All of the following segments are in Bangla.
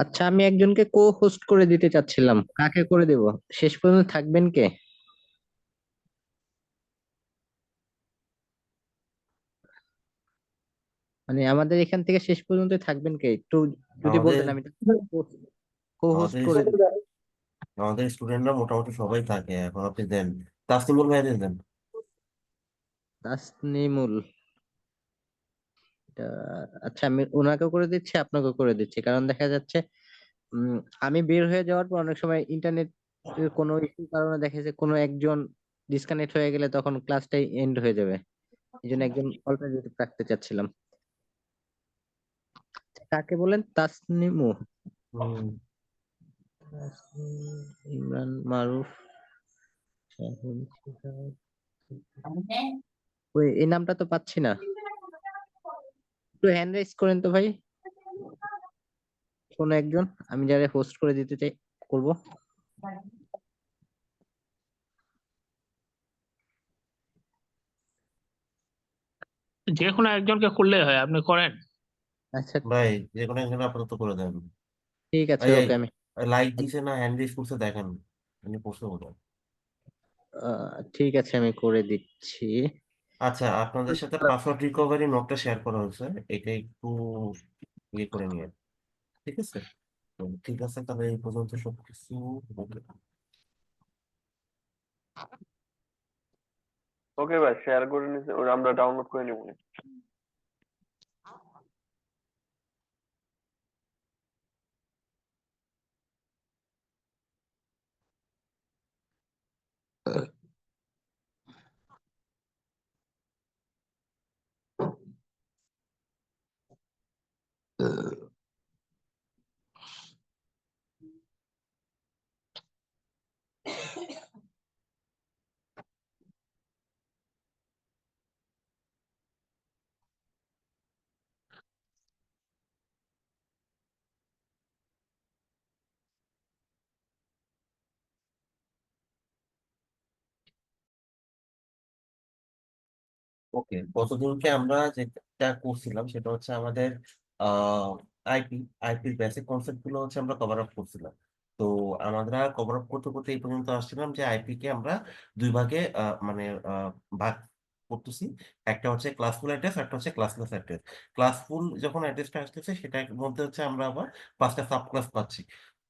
আচ্ছা, আমি একজনকে কো হোস্ট করে দিতে চাচ্ছিলাম, কাকে করে দেব? শেষ পর্যন্ত থাকবেন কে? মানে আমাদের এখান থেকে শেষ পর্যন্ত থাকবেন কে, একটু যদি আমাদের বলতেন আমি কো হোস্ট আমাদের করে দিই। আমাদের স্টুডেন্টরা মোটামুটি সবাই থাকে। এখন আপনি দেন, তাসনিমুল ভাইদের দেন। তাসনিমুল। এটা আচ্ছা, আমি ওনাকেও করে দিচ্ছি, আপনাকেও করে দিচ্ছি, কারণ দেখা যাচ্ছে উম, আমি বের হয়ে যাওয়ার পর অনেক সময় ইন্টারনেট কোনো ইস্যুর কারণে দেখা যাচ্ছে কোনো একজন ডিসকানেক্ট হয়ে গেলে তখন ক্লাসটাই এন্ড হয়ে যাবে। এই জন্য একজন অল্টারনেটিভ রাখতে চাচ্ছিলাম। কাকে বলেন? তাসনিমু? হুম। তাসনিম, ইমরান, মারুফ, শাহিন, সিরাজ। ওই এই নামটা তো পাচ্ছি না। একটু হ্যান্ড রাইজ করেন তো ভাই, কোন একজন, আমি যারা হোস্ট করে দিতে চাই করব। যে কোনো একজনকে করলেই হয়, আপনি করেন। আচ্ছা, ভাই, যে কোনো একজন আপাতত করে দেন। ঠিক আছে, এই ওকে। আমি লাইক দিছে না হ্যান্ড রেজ করছে দেখেন, আপনি প্রশ্ন করেন। ঠিক আছে, আমি করে দিচ্ছি। আচ্ছা, আপনাদের সাথে পাসওয়ার্ড রিকভারি নোটটা শেয়ার করা হয়েছে, এটা একটু ইয়ে করে নিয়ে, ঠিক আছে? তো ঠিক আছে, তাহলে এই পর্যন্ত সবকিছু okay। ওকে ভাই, শেয়ার করে নিতে আমরা ডাউনলোড করে নিব। ওকে, গতদিনকে আমরা যেটা করছিলাম সেটা হচ্ছে আমাদের আহ আইপি আইপির বেসিক কনসেপ্ট গুলো হচ্ছে আমরা কভার আপ করছিলাম। তো আমরা কভার আপ করতে করতে এই পর্যন্ত আসছিলাম যে আইপি কে আমরা দুই ভাগে মানে ভাগ করতেছি। একটা হচ্ছে ক্লাসফুল অ্যাড্রেস, একটা হচ্ছে ক্লাসলেস অ্যাড্রেস। ক্লাসফুল যখন অ্যাড্রেসটা আসতেছে সেটার মধ্যে হচ্ছে আমরা আবার পাঁচটা সাব ক্লাস পাচ্ছি।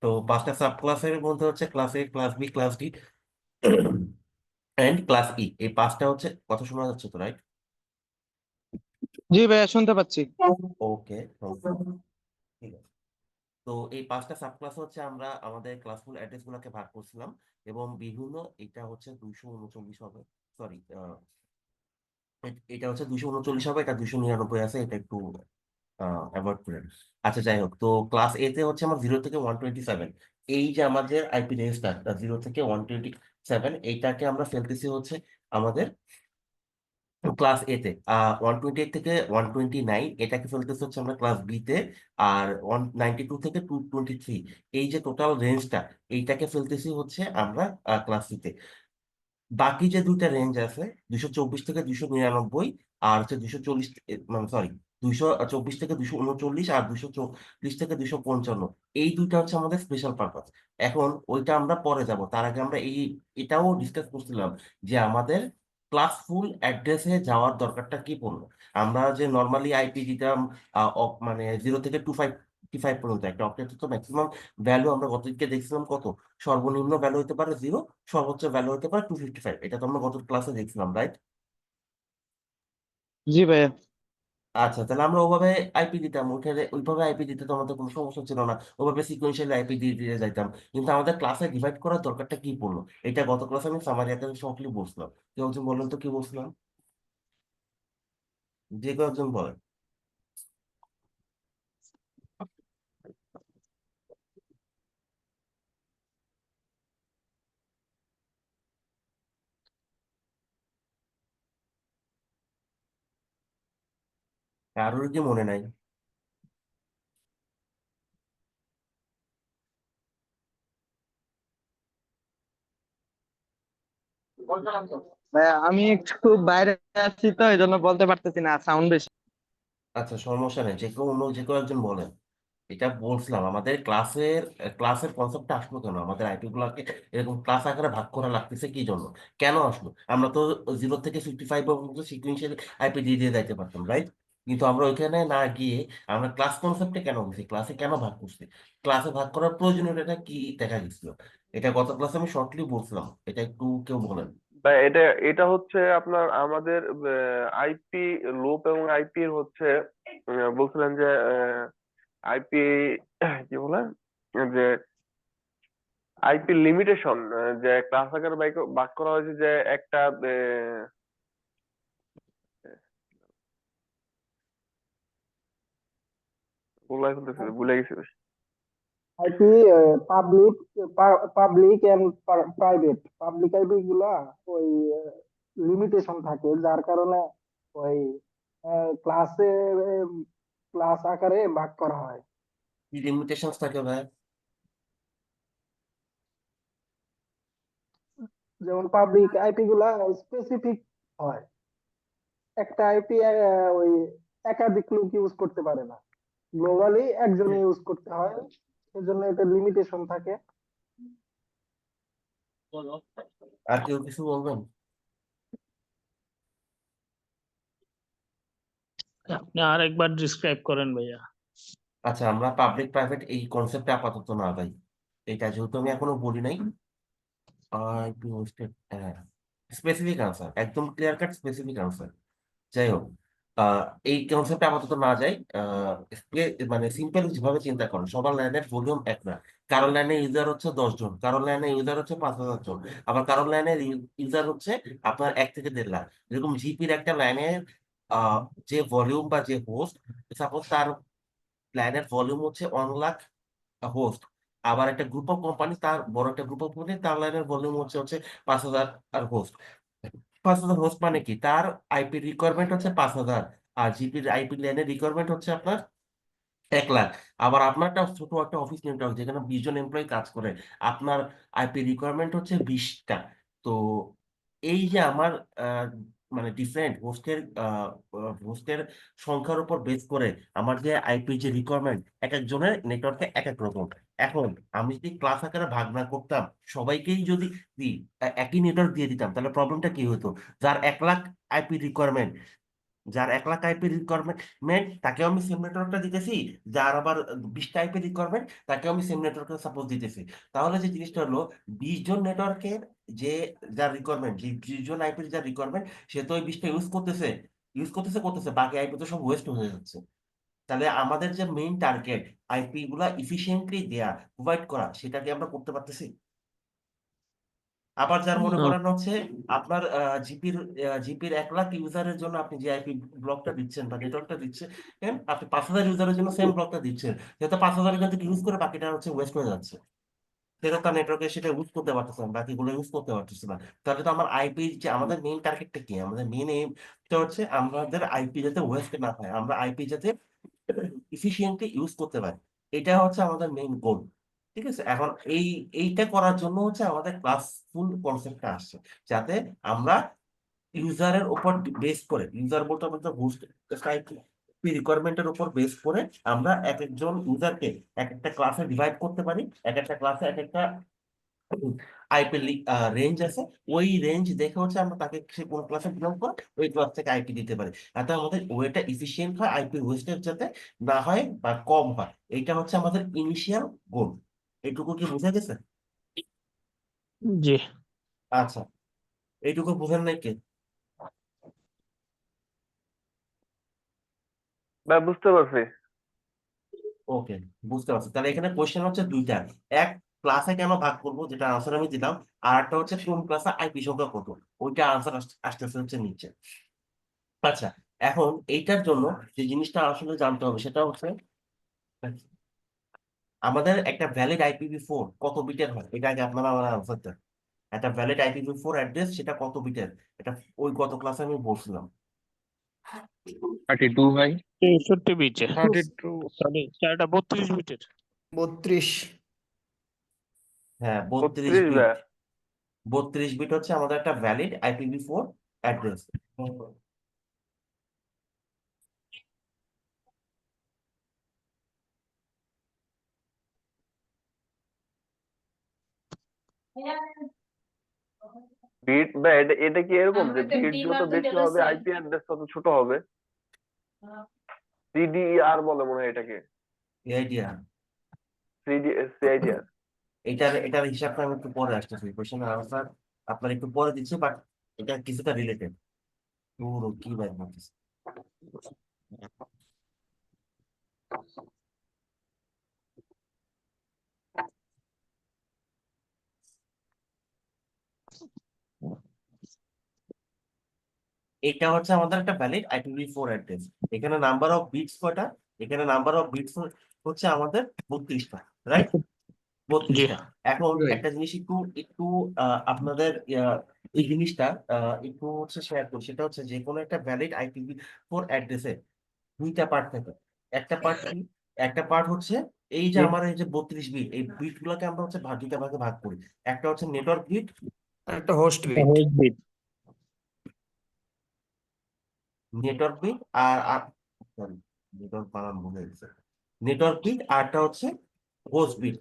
তো পাঁচটা সাব ক্লাসের মধ্যে হচ্ছে class A, class B, class D and class E. এই পাঁচটা হচ্ছে, কথা শোনা যাচ্ছে তো, রাইট? জি ভাইয়া, শুনতে পাচ্ছি। ওকে, ঠিক আছে। তো এই পাঁচটা সাব ক্লাস হচ্ছে আমরা আমাদের ক্লাসফুল অ্যাড্রেস গুলোকে ভাগ করছিলাম, এবং বিভিন্ন, এটা হচ্ছে 239 হবে, সরি, এটা হচ্ছে 239 হবে, এটা 299 আছে, এটা একটু অ্যাভয়েড করেন। আচ্ছা, যাই হোক, তো ক্লাস এ তে হচ্ছে আমার 0 থেকে 127। এই যে আমাদের আইপি রেঞ্জটা 0 থেকে 127, এইটাকে আমরা ফেলতেছি হচ্ছে আমাদের ক্লাস এ তে। 128 থেকে 129 এটাকে ফেলতেছে হচ্ছে আমরা ক্লাস বি তে। আর 192 থেকে 223, এই যে টোটাল রেঞ্জটা, এইটাকে ফেলতেছি হচ্ছে আমরা ক্লাস সি তে। বাকি যে দুইটা রেঞ্জ আছে, 224 থেকে 299, আর হচ্ছে 240, মানে সরি, 224 থেকে 239, আর 240 থেকে 255, এই দুইটা হচ্ছে আমাদের স্পেশাল পারপাস। এখন ওইটা আমরা পরে যাব, তার আগে আমরা এটাও ডিসকাস করছিলাম যে আমাদের ক্লাসফুল অ্যাড্রেসে যাওয়ার দরকারটা কি পড়লো। আমরা যে নর্মালি আইপি দিতাম, মানে 0 থেকে 255 পর্যন্ত, একটা অক্টেট তো ম্যাক্সিমাম ভ্যালু আমরা গতদিনকে দেখছিলাম কত, সর্বনিম্ন ভ্যালু হতে পারে 0, সর্বোচ্চ ভ্যালু হতে পারে 255। এটা তো আমরা গত ক্লাসে দেখছিলাম, রাইট? জি ভাইয়া। আচ্ছা, তাহলে আমরা ওভাবে আইপি দিতাম, ওইখানে ওইভাবে আইপি দিতে তো আমাদের কোনো সমস্যা ছিল না, ওভাবে সিকোয়েন্সিয়ালি আইপি দিয়ে দিয়ে যাইতাম। কিন্তু আমাদের ক্লাসে ডিভাইড করার দরকারটা কি পড়লো, এটা গত ক্লাসে আমি সামারি আকারে শর্টলি বলছিলাম। কেউ একজন বলেন তো কি বলছিলাম, যে কেউ একজন বলেন। কারোর কি মনে নাই? ভাইয়া, আমি একটু বাইরে আছি তো, এই জন্য বলতে পারতেছি না, সাউন্ড বেশি। আচ্ছা, সমস্যা নেই, যে কেউ অন্য যে কেউ একজন বলেন। এটা বলছিলাম আমাদের ক্লাসের কনসেপ্টটা আসলো কেন, আমাদের আইপি গুলাকে এরকম ক্লাস আকারে ভাগ করা লাগতেছে কি জন্য, কেন আসলো? আমরা তো 0 থেকে 55 পর্যন্ত সিকুয়েন্সিয়াল আইপি দিয়ে দিয়ে যাইতে পারতাম, রাইট? কিন্তু আমরা ওইখানে না গিয়ে আমরা ক্লাস কনসেপ্টে কেন গেছি, ক্লাসে কেন ভাগ করছি, ক্লাসে ভাগ করার প্রয়োজনীয়তা কি দেখা গেছিল? এটা গত ক্লাসে আমি শর্টলি বলছিলাম, এটা একটু কেউ বলেন। বা এটা এটা হচ্ছে আপনার আমাদের আইপি লুপ এবং আইপি হচ্ছে বলছিলেন যে আইপি কি বলে যে আইপি লিমিটেশন, যে ক্লাস আকারে ভাগ করা হয়েছে যে একটা ভুলে গেছি বেশ। IP public public and private. Public IP গুলা ওই লিমিটেশন থাকে, যার কারণে ওই ক্লাসে ক্লাস আকারে ভাগ করা হয়। কি লিমিটেশন থাকে ভাই? যেমন পাবলিক আইপি গুলা স্পেসিফিক হয়, একটা আইপি ওই একাধিক লোক ইউজ করতে পারে না, গ্লোবালি একজনে ইউজ করতে হয়, সেজন্য এটা লিমিটেশন থাকে। আর কেউ কিছু বলবেন? আপনি আর একবার ডিসক্রাইব করেন ভাইয়া। আচ্ছা, আমরা পাবলিক প্রাইভেট এই কনসেপ্টে আপাতত না ভাই, এটা যেহেতু আমি এখনো বলি নাই। আইপি হোস্টেড, হ্যাঁ, স্পেসিফিক আনসার, একদম ক্লিয়ার কাট স্পেসিফিক আনসার। যাই হোক, আহ, এই কনসেপ্টে আপাতত না যাই। মানে সিম্পল যেভাবে চিন্তা করেন, সবার লাইনের ভলিউম এক না। কারো লাইনে ইউজার হচ্ছে 10 জন, কারো লাইনে ইউজার হচ্ছে 5,000 জন, আবার কারো লাইনের ইউজার হচ্ছে আপনার 1 থেকে 1.5 লাখ। যেরকম জিপির একটা লাইনের আহ, যে ভলিউম বা যে হোস্ট, সাপোজ তার লাইনের ভলিউম হচ্ছে 1 লাখ হোস্ট, আবার একটা গ্রুপ অফ কোম্পানি, তার বড় একটা গ্রুপ অফ কোম্পানি, তার লাইনের ভলিউম হচ্ছে 5,000 আর হোস্ট। 5,000 হোস্ট মানে কি, তার আইপি রিকোয়ারমেন্ট হচ্ছে 5,000, আর জিপির আইপি লাইনের রিকোয়ারমেন্ট হচ্ছে আপনার 1 লাখ। আবার আপনার একটা ছোট একটা অফিস নেটওয়ার্ক যেখানে 20 জন এমপ্লয়ি কাজ করে, আপনার আইপি রিকোয়ারমেন্ট হচ্ছে 20টা। তো এই যে আমার আহ, মানে ডিফারেন্ট হোস্টের সংখ্যার উপর বেস করে আমার যে আইপি যে রিকোয়ারমেন্ট, এক একজনের নেটওয়ার্কে এক এক রকম। এখন আমি যদি ক্লাস আকারে ভাগ না করতাম, সবাইকেই যদি দিই, একই নেটওয়ার্ক দিয়ে দিতাম, তাহলে প্রবলেমটা কি হতো? যার 1 লাখ আইপি রিকোয়ারমেন্ট, যার 1 লাখ আইপি রিকোয়ারমেন্ট তাকেও আমি সেম নেটওয়ার্কটা দিতেছি, যার আবার 20টা আইপি রিকোয়ারমেন্ট তাকেও আমি সেম নেটওয়ার্কটা সাপোজ দিতেছি। তাহলে যে জিনিসটা হলো, 20 জন নেটওয়ার্কের যে যার রিকোয়ারমেন্ট, যে 20 জন আইপির যার রিকোয়ারমেন্ট, সে তো ওই 20টা ইউজ করতেছে, বাকি আইপি তো সব ওয়েস্ট হয়ে যাচ্ছে। তাহলে আমাদের যে মেইন টার্গেট, আইপি গুলা ইফিসিয়েন্টলি দেয়া, প্রোভাইড করা, সেটাকে আমরা করতে পারতেছি। আবার যার মনে করেন হচ্ছে আপনার জিপির 1 লাখ ইউজারের জন্য আপনি যে আইপি ব্লকটা দিচ্ছেন বা নেটওয়ার্কটা দিচ্ছেন, আপনি 5,000 ইউজারের জন্য সেম ব্লকটা দিচ্ছেন, যেহেতু 5,000 এখান থেকে ইউজ করে বাকিটা হচ্ছে ওয়েস্ট হয়ে যাচ্ছে, সেটা তার নেটওয়ার্কে সেটা ইউজ করতে পারতেছে না, বাকিগুলো ইউজ করতে পারতেছে না। তাহলে তো আমার আইপি, যে আমাদের মেইন টার্গেটটা কি, আমাদের মেইন এইমটা হচ্ছে আমাদের আইপি যাতে ওয়েস্ট না হয়, আমরা আইপি যাতে ইফিসিয়েন্টলি ইউজ করতে পারি, এটা হচ্ছে আমাদের মেইন গোল। ঠিক আছে, এখন এইটা করার জন্য হচ্ছে আমাদের ক্লাসফুল কনসেপ্টটা আসছে, যাতে আমরা ইউজারের উপর বেস করে, ইউজার বলতে আমাদের হোস্ট রিকোয়ারমেন্টের উপর বেস করে আমরা এক একজন ইউজারকে এক একটা ক্লাসে ডিভাইড করতে পারি, এক একটা ক্লাসে এক একটা আইপি রেঞ্জ আছে, ওই রেঞ্জ দেখে হচ্ছে আমরা তাকে সে কোন ক্লাসে বিলং করে ওই ক্লাস থেকে আইপি দিতে পারি, যাতে আমাদের ওয়েটা ইফিসিয়েন্ট হয়, আইপি ওয়েস্টেজ যাতে না হয় বা কম হয়। এইটা হচ্ছে আমাদের ইনিশিয়াল গোল। এইটুকু কি বুঝে গেছে? জি। আচ্ছা, এইটুকু বুঝেন নাই কে? ভাই বুঝতে পারছি। ওকে, বুঝতে পারছি। তাহলে এখানে কোশ্চেন হচ্ছে দুইটা, এক, ক্লাসে কেন ভাগ করবো, যেটা আনসার আমি দিলাম, আর একটা হচ্ছে কোন ক্লাসে আইপি সংখ্যা কত, ওইটা আনসার আসতেছে হচ্ছে নিচে। আচ্ছা, এখন এইটার জন্য যে জিনিসটা আসলে জানতে হবে সেটা হচ্ছে, আমাদের একটা ভ্যালিড IPv4 কত বিটের হয়, এটা আগে আপনারা আমার আনসার দেন। একটা ভ্যালিড IPv4 অ্যাড্রেস সেটা কত বিটের, এটা ওই গত ক্লাসে আমি বলছিলাম। 32 ভাই। 63 বিটে, 32 সরি এটা 32 বিটের। 32। হ্যাঁ, 32 32 বিট। ভাই। 32 বিট হচ্ছে আমাদের একটা ভ্যালিড IPv4 অ্যাড্রেস। বিট বা এটা কি এরকম যে বিট যত বেশি হবে আইপি অ্যাড্রেস তত ছোট হবে? সিডিইআর বলে মনে হয় এটাকে, এই আইডিয়া সিআইডিআর। এটার হিসাবটা আমি একটু পরে আসতেছি, কোশ্চেনের আনসার আপনার একটু পরে দিচ্ছি, বাট এটা কিছুটা রিলেটেড। পুরো কি বাইর করতেছে। এটা হচ্ছে আমাদের একটা ভ্যালিড IPv4 অ্যাড্রেস। এখানে নাম্বার অফ বিটস কয়টা? এখানে নাম্বার অফ বিটস হচ্ছে আমাদের 32টা, রাইট? জি 32টা। এখন Right. একটা জিনিস একটু একটু আপনাদের এই জিনিসটা একটু হচ্ছে শেয়ার করি, সেটা হচ্ছে যে কোনো একটা ভ্যালিড IPv4 অ্যাড্রেসে দুইটা পার্ট থাকে। একটা পার্ট কি? একটা পার্ট হচ্ছে এই যে আমার এই যে 32 বিট, এই বিট গুলোকে আমরা হচ্ছে দুইটা ভাগে ভাগ করি। একটা হচ্ছে নেটওয়ার্ক বিট, একটা host bit. Host bit. Network bit আর সরি, নেটওয়ার্ক বানান ভুলে গেছে। নেটওয়ার্ক বিট আর একটা হচ্ছে হোস্ট বিট।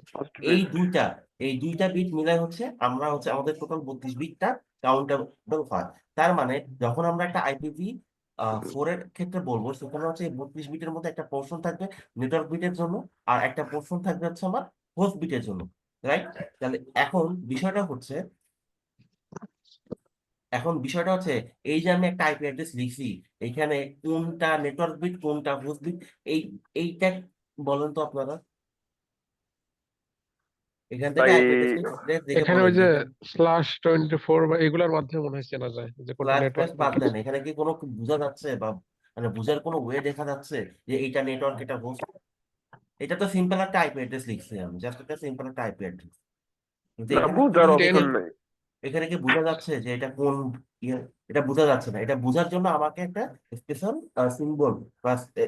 এই দুইটা বিট মিলাই হচ্ছে আমরা হচ্ছে আমাদের টোটাল 32 বিটটা কাউন্টেবল হয়। তার মানে যখন আমরা একটা IPv4 এর ক্ষেত্রে বলবো, সেখানে হচ্ছে এই 32 বিটের মধ্যে একটা পোর্শন থাকবে নেটওয়ার্ক বিটের জন্য, আর একটা পোর্শন থাকবে হচ্ছে আমার হোস্ট বিটের জন্য, রাইট? তাহলে এখন বিষয়টা হচ্ছে এই যে আমি একটা আইপি অ্যাড্রেস লিখছি, এখানে কোনটা নেটওয়ার্ক বিট কোনটা হোস্ট বিট, এইটা বলেন তো আপনারা। এখান থেকে তাই আইপি অ্যাড্রেস দেখে এখানে বলেন ওই যে /24 বা এগুলোর মাধ্যমে মনে হয় চেনা যায় যে কোনটা ক্লাস নেটওয়ার্ক বাদ দেন, এখানে কি কোনো বোঝা যাচ্ছে বা মানে বোঝার কোনো ওয়ে দেখা যাচ্ছে যে এইটা নেটওয়ার্ক এটা হোস্ট? এটা তো সিম্পল একটা আইপি অ্যাড্রেস লিখছি আমি, জাস্ট একটা সিম্পল একটা আইপি অ্যাড্রেস, কিন্তু না, এখানে বোঝার কি অপশন নেই। এখানে কি বোঝা যাচ্ছে যে এটা কোন ইয়ে? এটা বোঝা যাচ্ছে না। এটা বোঝার জন্য আমাকে একটা স্পেশাল সিম্বল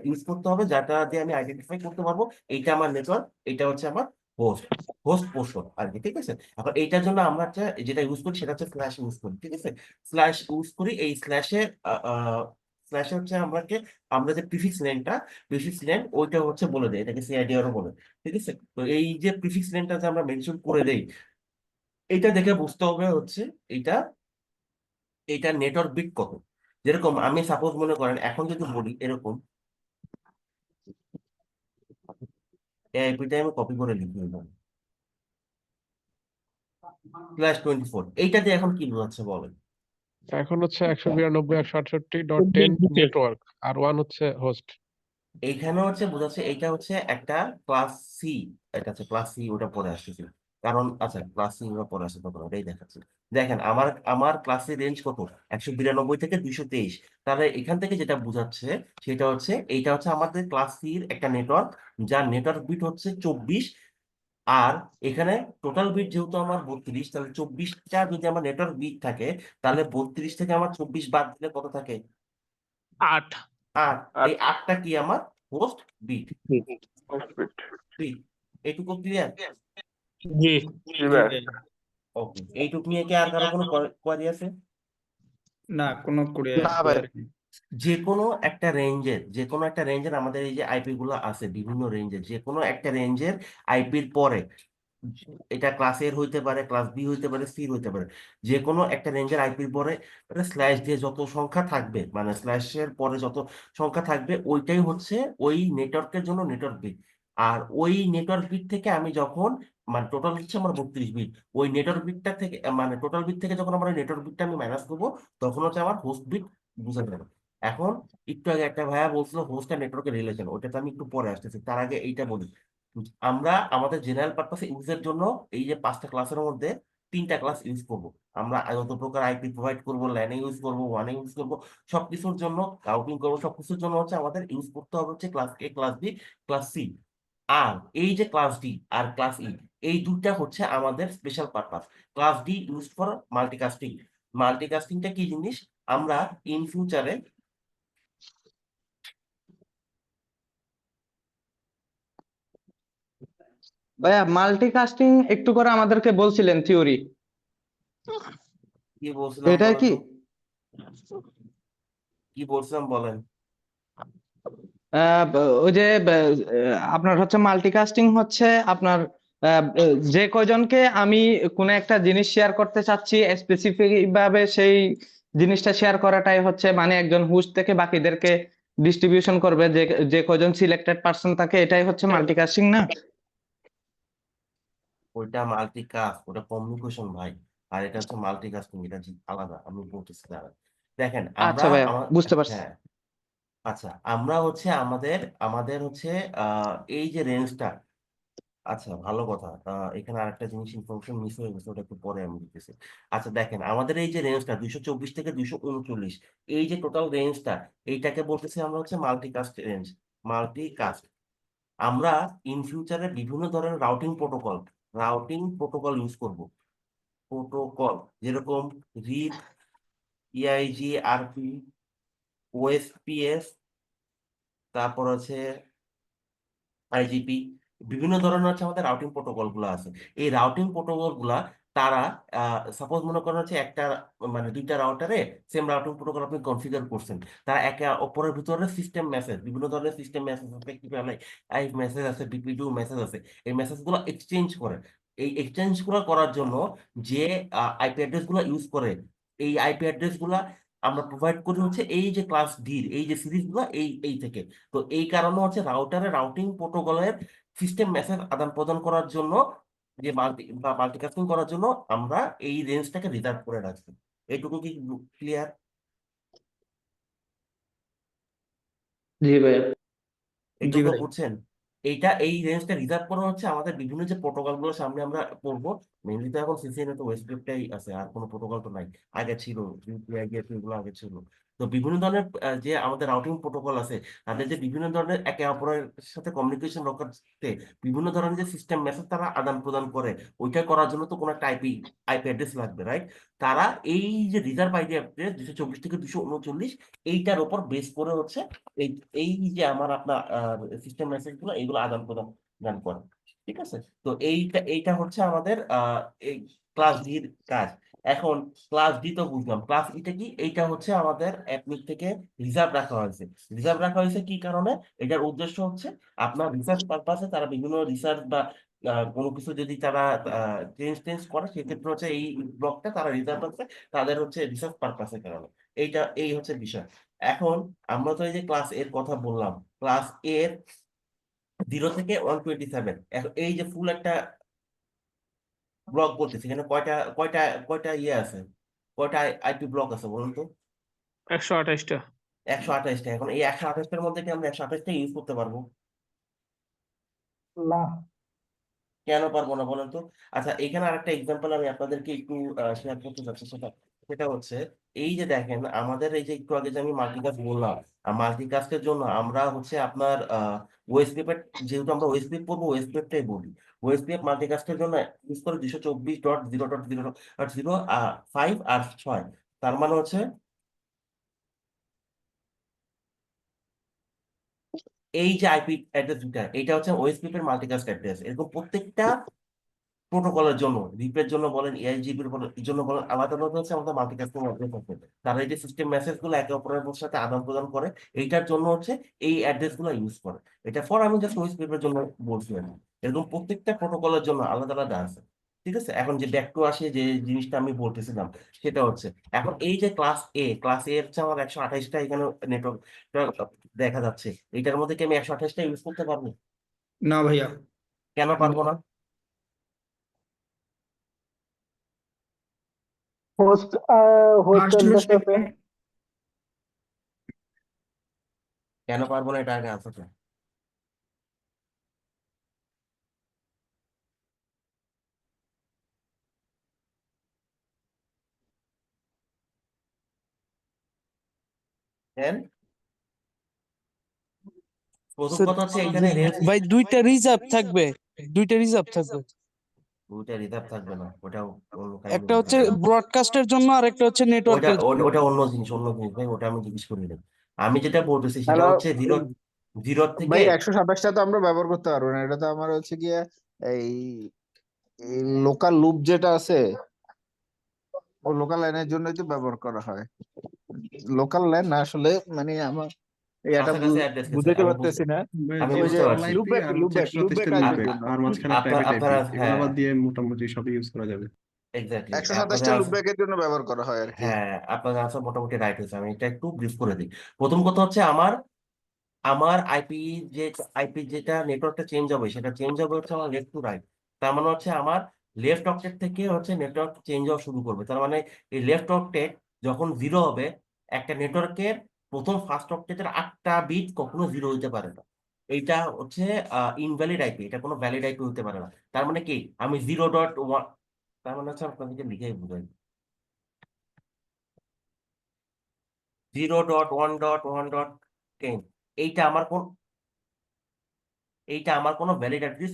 ইউজ করতে হবে, যেটা দিয়ে আমি আইডেন্টিফাই করতে পারবো এইটা আমার নেটওয়ার্ক, এটা হচ্ছে আমার হোস্ট হোস্ট পোর্শন আর কি, ঠিক আছে? এখন এইটার জন্য আমরা যেটা ইউজ করি সেটা হচ্ছে স্ল্যাশ ইউজ করি, ঠিক আছে? স্ল্যাশ ইউজ করি। এই স্ল্যাশে হচ্ছে আমরা যে প্রিফিক্স লেন ওইটা হচ্ছে বলে দেয়, এটাকে সিআইডিআরও বলে, ঠিক আছে? তো এই যে প্রিফিক্স লেনটা যে আমরা মেনশন করে দেই, এটা দেখে বুঝতে হবে হচ্ছে এটা এটা নেটওয়ার্ক বিট কত। যেরকম আমি সাপোজ মনে করেন এখন যদি বলি এরকম, এই আইপিটা আমি কপি করে লিখে নিলাম /24, এইটা দিয়ে এখন কি বোঝাচ্ছে বলেন? এখন হচ্ছে 192.168.10 নেটওয়ার্ক আর 1 হচ্ছে হোস্ট। এইখানে হচ্ছে বোঝাচ্ছে এইটা হচ্ছে একটা ক্লাস সি, এটা হচ্ছে ক্লাস সি, ওটা পরে আসতেছে। কারণ আচ্ছা ক্লাস সি ওটা পরে আসছে, তখন ওটাই দেখাচ্ছে। দেখেন আমার ক্লাসের রেঞ্জ কত? 192 থেকে 223। তাহলে এখান থেকে যেটা বোঝাচ্ছে সেটা হচ্ছে এইটা হচ্ছে আমাদের ক্লাস সির একটা নেটওয়ার্ক, যার নেটওয়ার্ক বিট হচ্ছে 24। আর এখানে টোটাল বিট যেহেতু আমার 32, তাহলে 24টা যদি আমার নেটওয়ার্ক বিট থাকে, তাহলে 32 থেকে আমার 24 বাদ দিলে কত থাকে? 8 আর এই 8টা কি আমার হোস্ট বিট। Host bit. এইটুকু ক্লিয়ার? জি জি ভাই। ওকে, এইটুকু নিয়ে কি আর কারো কোনো কোয়ারি আছে? না, কোনো না ভাই। যে কোনো একটা রেঞ্জের আমাদের এই যে আইপি গুলো আছে, বিভিন্ন রেঞ্জের যে কোনো একটা রেঞ্জের আইপির পরে, এটা ক্লাস এর হইতে পারে, ক্লাস বি হইতে পারে, সি হইতে পারে, যে কোনো একটা রেঞ্জের আইপির পরে স্ল্যাশ দিয়ে যত সংখ্যা থাকবে, মানে স্ল্যাশের পরে যত সংখ্যা থাকবে, ওইটাই হচ্ছে ওই নেটওয়ার্কের জন্য নেটওয়ার্ক বিট। আর ওই নেটওয়ার্ক বিট থেকে আমি যখন, মানে টোটাল হচ্ছে আমার 32 বিট, ওই নেটওয়ার্ক বিটটা থেকে মানে টোটাল বিট থেকে যখন আমার নেটওয়ার্ক বিটটা আমি মাইনাস করবো, তখন হচ্ছে আমার হোস্ট বিট বুঝা যাবে। এখন একটু আগে একটা ভাইয়া বলছিল হোস্ট আর নেটওয়ার্কের রিলেশন, ওইটাতে আমি একটু পরে আসতেছি, তার আগে এইটা বলি। আমরা আমাদের জেনারেল পারপাসে ইউজের জন্য এই যে 5টা ক্লাসের মধ্যে 3টা ক্লাস ইউজ করব। আমরা যত প্রকার আইপি প্রোভাইড করব, ল্যানে ইউজ করব, ওয়ানে ইউজ করব, সবকিছুর জন্য রাউটিং করব, সবকিছুর জন্য হচ্ছে আমাদের ইউজ করতে হবে হচ্ছে class A, class B, class C. আর এই যে ক্লাস ডি আর ক্লাস ই, এই দুইটা হচ্ছে আমাদের special purpose. Class D use for multicasting. মাল্টিকাস্টিংটা কি জিনিস? আমরা ইন ফিউচারে ভাইয়া মাল্টিকাস্টিং একটু করে আমাদেরকে বলছিলেন থিওরি, কি বলছিলাম এটা বলেন কি? তো? কি বলছিলাম বলেন? ওই যে আপনার হচ্ছে মাল্টিকাস্টিং হচ্ছে আপনার যে কয়জনকে আমি কোনো একটা জিনিস শেয়ার করতে চাচ্ছি স্পেসিফিক ভাবে সেই জিনিসটা শেয়ার করাটাই হচ্ছে মানে একজন হোস্ট থেকে বাকিদেরকে ডিস্ট্রিবিউশন করবে, যে যে কয়জন সিলেক্টেড পার্সন থাকে, এটাই হচ্ছে মাল্টিকাস্টিং না? ওইটা মাল্টিকাস্ট, ওটা কমিউনিকেশন ভাই। আর এটা হচ্ছে মাল্টিকাস্টিং, এটা আলাদা। আমি বলতেছি দাঁড়ান। দেখেন আমরা আচ্ছা ভাইয়া, আমার বুঝতে পারছি। হ্যাঁ, আচ্ছা আমরা হচ্ছে আমাদের আমাদের হচ্ছে এই যে রেঞ্জটা, আচ্ছা ভালো কথা। এখানে আরেকটা জিনিস ইনফরমেশন মিস হয়ে গেছে, ওটা একটু পরে আমি দিতেছি। আচ্ছা দেখেন, আমাদের এই যে রেঞ্জটা 224 থেকে 239, এই যে টোটাল রেঞ্জটা, এইটাকে বলতেছি আমরা হচ্ছে মাল্টিকাস্ট রেঞ্জ। মাল্টিকাস্ট আমরা ইন ফিউচারে বিভিন্ন ধরনের রাউটিং প্রোটোকল ইউজ করব। প্রোটোকল যেরকম রিড, ইআইজি, আরপি, ওএসপিএস, তারপর আছে আইজিপি, বিভিন্ন ধরনের হচ্ছে আমাদের রাউটিং প্রোটোকল গুলো আছে। এই রাউটিং প্রোটোকল গুলা তারা সাপোজ মনে করেন হচ্ছে একটা মানে দুইটা রাউটারে সেম রাউটিং প্রোটোকল আপনি কনফিগার করছেন, তারা একে অপরের ভিতরে সিস্টেম মেসেজ, বিভিন্ন ধরনের সিস্টেম মেসেজ আছে, আই মেসেজ আছে, বিপিডিউ মেসেজ আছে, এই মেসেজ গুলো এক্সচেঞ্জ করে। এই এক্সচেঞ্জ গুলো করার জন্য যে আইপি অ্যাড্রেস গুলো ইউজ করে, এই আইপি অ্যাড্রেস গুলা আমরা প্রোভাইড করি হচ্ছে এই যে ক্লাস ডির এই যে সিরিজ গুলো এই থেকে। তো এই কারণে হচ্ছে রাউটারের রাউটিং প্রোটোকলের সিস্টেম মেসেজ আদান প্রদান করার জন্য, যে মাল্টিকাস্টিং করার জন্য আমরা এই রেঞ্জটাকে রিজার্ভ করে রাখছি। এইটুকু কি ক্লিয়ার? জি ভাইয়া। জি এইটুকু ভাই। বুঝছেন? এই রেঞ্জটা রিজার্ভ করা হচ্ছে আমাদের বিভিন্ন যে প্রোটোকল গুলো সামনে আমরা পড়বো। মেনলি তো এখন সিসিএন তো ওয়েস্টটাই আছে, আর কোনো প্রোটোকল তো নাই। আগে ছিল ইউপিআই গেটওয়ে গুলো আগে ছিল। তো বিভিন্ন ধরনের যে আমাদের রাউটিং প্রোটোকল আছে, তাদের যে বিভিন্ন ধরনের একে অপরের সাথে কমিউনিকেশন রাখতে বিভিন্ন ধরনের যে সিস্টেম মেসেজ তারা আদান প্রদান করে, ওইটা করার জন্য তো কোনো একটা আইপি অ্যাড্রেস লাগবে, রাইট? তারা এই যে রিজার্ভ আইপি অ্যাড্রেস 224 থেকে 239, এইটার উপর বেস করে হচ্ছে এই এই যে আমার আপনার সিস্টেম মেসেজ গুলো এইগুলো আদান প্রদান করে। ঠিক আছে? তো এইটা হচ্ছে আমাদের এই ক্লাস ডির কাজ। এখন ক্লাস ডি তো বুঝলাম, ক্লাস ইটা কি? এইটা হচ্ছে আমাদের অ্যাডমিন থেকে রিজার্ভ রাখা হয়েছে। রিজার্ভ রাখা হয়েছে কি কারণে? এটার উদ্দেশ্য হচ্ছে আপনার রিসার্চ পারপাসে তারা বিভিন্ন রিসার্চ বা কোনো কিছু যদি তারা চেঞ্জ করে, সেক্ষেত্রে হচ্ছে এই ব্লকটা তারা রিজার্ভ রাখছে তাদের হচ্ছে রিসার্চ পারপাসের কারণে। এই হচ্ছে বিষয়। এখন আমরা তো এই যে ক্লাস এর কথা বললাম, ক্লাস এর 0 থেকে 127, এই যে ফুল একটা ব্লক বলতেছি, এখানে কয়টা কয়টা কয়টা ইয়ে আছে, কয়টা আইপি ব্লক আছে বলুন তো? 128টা। 128টা। এখন এই 128টার মধ্যে কি আমরা 128টা ইউজ করতে পারবো? না। কেন পারবো না বলেন তো? আচ্ছা এখানে আরেকটা এক্সাম্পল আমি আপনাদেরকে একটু শেয়ার করতে চাচ্ছি। সেটা হচ্ছে এই যে দেখেন, আমাদের এই যে একটু আগে যে আমি মাল্টিকাস্ট বললাম, মাল্টিকাস্টের জন্য আমরা হচ্ছে আপনার ওএসপিএফ, যেহেতু আমরা ওএসপিএফ পড়বো, ওএসপিএফটাই বলি। ওএসপিএফ মাল্টিকাস্টের জন্য ইউজ করে 224.0.0.05 আর 6। তার মানে হচ্ছে এই যে আইপি অ্যাড্রেস দুটা, এটা হচ্ছে ওএসপিএফ এর মাল্টিকাস্ট অ্যাড্রেস। এরকম প্রত্যেকটা প্রোটোকলের জন্য, রিপের জন্য বলেন, এআইজিবির জন্য বলেন, আলাদা আলাদা হচ্ছে আমাদের মাল্টিকাস্টিং অ্যাড্রেস আছে। তারা এই যে সিস্টেম মেসেজ গুলো একে অপরের সাথে আদান প্রদান করে, এইটার জন্য হচ্ছে এই অ্যাড্রেস গুলো ইউজ করে। এটা ফর আমি জাস্ট ওয়েস্ট পেপারের জন্য বলছি না, এরকম প্রত্যেকটা প্রোটোকলের জন্য আলাদা আলাদা আছে। ঠিক আছে? এখন যে ব্যাক টু আসে যে জিনিসটা আমি বলতেছিলাম, সেটা হচ্ছে এখন এই যে ক্লাস এ হচ্ছে আমার 128টা এখানে নেটওয়ার্ক দেখা যাচ্ছে। এইটার মধ্যে কি আমি 128টা ইউজ করতে পারবো? না ভাইয়া। কেন পারবো না? হোস্ট হোস্ট ফার্স্ট অ্যাড্রেস হোস্টে আছে। কেন পারবো না, এটা আগে আনসার চাই। দেন প্রথম কথা হচ্ছে এখানে রেঞ্জ ভাই দুইটা রিজার্ভ থাকবে, দুইটা রিজার্ভ থাকবে। দুইটা রিজার্ভ থাকবে না, ওটাও অন্য কাহিনী একটা হচ্ছে বলতেছে। ব্রডকাস্টের জন্য আর একটা হচ্ছে ওটা নেটওয়ার্কের জন্য। ওটা অন্য জিনিস ভাই, ওটা আমি জিজ্ঞেস করি না। আমি যেটা বলতেছি সেটা হ্যালো হচ্ছে জিরো জিরো থেকে ভাই, 127টা তো আমরা ব্যবহার করতে পারবো না। এটা তো আমার হচ্ছে গিয়ে এই লোকাল লুপ যেটা আছে, ও লোকাল লাইনের জন্যই তো ব্যবহার করা হয়। লোকাল লাইন না আসলে, মানে আমার এই এটা কাছাকাছি অ্যাড্রেস গেছে, বুঝাইতে আমি পারতেছি না। ভাই আমি ওই যে বুঝতে যেহেতু অল পারছি। আইপি আর হচ্ছে 127 টা আইপির লুপব্যাক জন্য আর মাঝখানে একটা প্রাইভেট আইপি, এগুলো হ্যাঁ বাদ দিয়ে মোটামুটি সবই ইউজ করা যাবে। এক্স্যাক্টলি 127টা লুপব্যাকের জন্য ব্যবহার করা হয় আর কি। হ্যাঁ, আপনাদের আনসার মোটামুটি রাইট হয়েছে। আমি এটা একটু ব্রিফ করে দিই। প্রথম কথা হচ্ছে আমার আমার যে আইপি যেটা নেটওয়ার্কটা চেঞ্জ হবে, সেটা চেঞ্জ হবে হচ্ছে আমার লেফট টু রাইট। তার মানে হচ্ছে আমার লেফট অক্টেট থেকে হচ্ছে নেটওয়ার্ক চেঞ্জ হওয়া শুরু করবে। তার মানে এই লেফট অক্টেট যখন 0 হবে, একটা নেটওয়ার্কের প্রথম ফার্স্ট অক্টেটের 8টা বিট কখনো 0 হইতে পারে না। এইটা হচ্ছে ইনভ্যালিড আইপি, এটা কোনো ভ্যালিড আইপি হতে পারে না। তার মানে কি, আমি 0.1, তার মানে হচ্ছে আপনাদেরকে লিখে বুঝাই, 0.1.1.10, এইটা আমার কোন এইটা আমার কোনো ভ্যালিড অ্যাড্রেস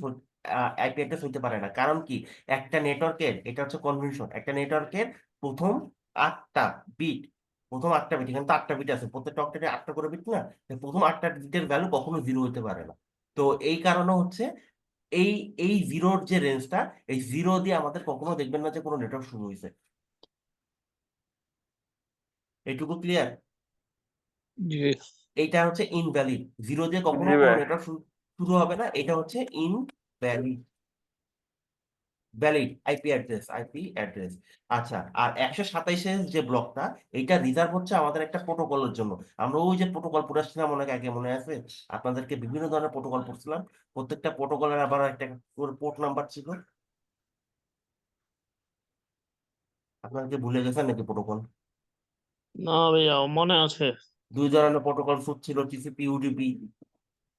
আইপি অ্যাড্রেস হতে পারে না। কারণ কি, একটা নেটওয়ার্কের, এটা হচ্ছে কনভেনশন, একটা নেটওয়ার্কের প্রথম 8টা বিট, এখানে তো 8টা বিট আছে, প্রত্যেকটা অক্টেটে 8টা করে বিট না, তো প্রথম 8টা বিটের ভ্যালু কখনো 0 হতে পারে না। তো এই কারণে হচ্ছে এই এই জিরোর যে রেঞ্জটা, এই 0 দিয়ে আমাদের কখনো দেখবেন না যে কোনো নেটওয়ার্ক শুরু হয়েছে। এইটুকু ক্লিয়ার? জি এইটা হচ্ছে ইনভ্যালিড, 0 দিয়ে কখনো জি কোনো ভাই। নেটওয়ার্ক শুরু হবে না। এটা হচ্ছে ইনভ্যালিড আইপি অ্যাড্রেস। আচ্ছা, আর 127 যে ব্লকটা, এইটা রিজার্ভ হচ্ছে আমাদের একটা প্রোটোকলের জন্য। আমরা ওই যে প্রোটোকল পড়েছিলাম অনেক আগে, মনে আছে? আপনাদেরকে বিভিন্ন ধরনের প্রোটোকল পড়ছিলাম, প্রত্যেকটা প্রোটোকলের আবার একটা পোর্ট নাম্বার ছিল। আপনারা কি ভুলে গেছেন নাকি প্রোটোকল? না ভাইয়া, মনে আছে। 2 ধরনের প্রোটোকল স্যুট ছিল, টিসিপি, ইউডিপি।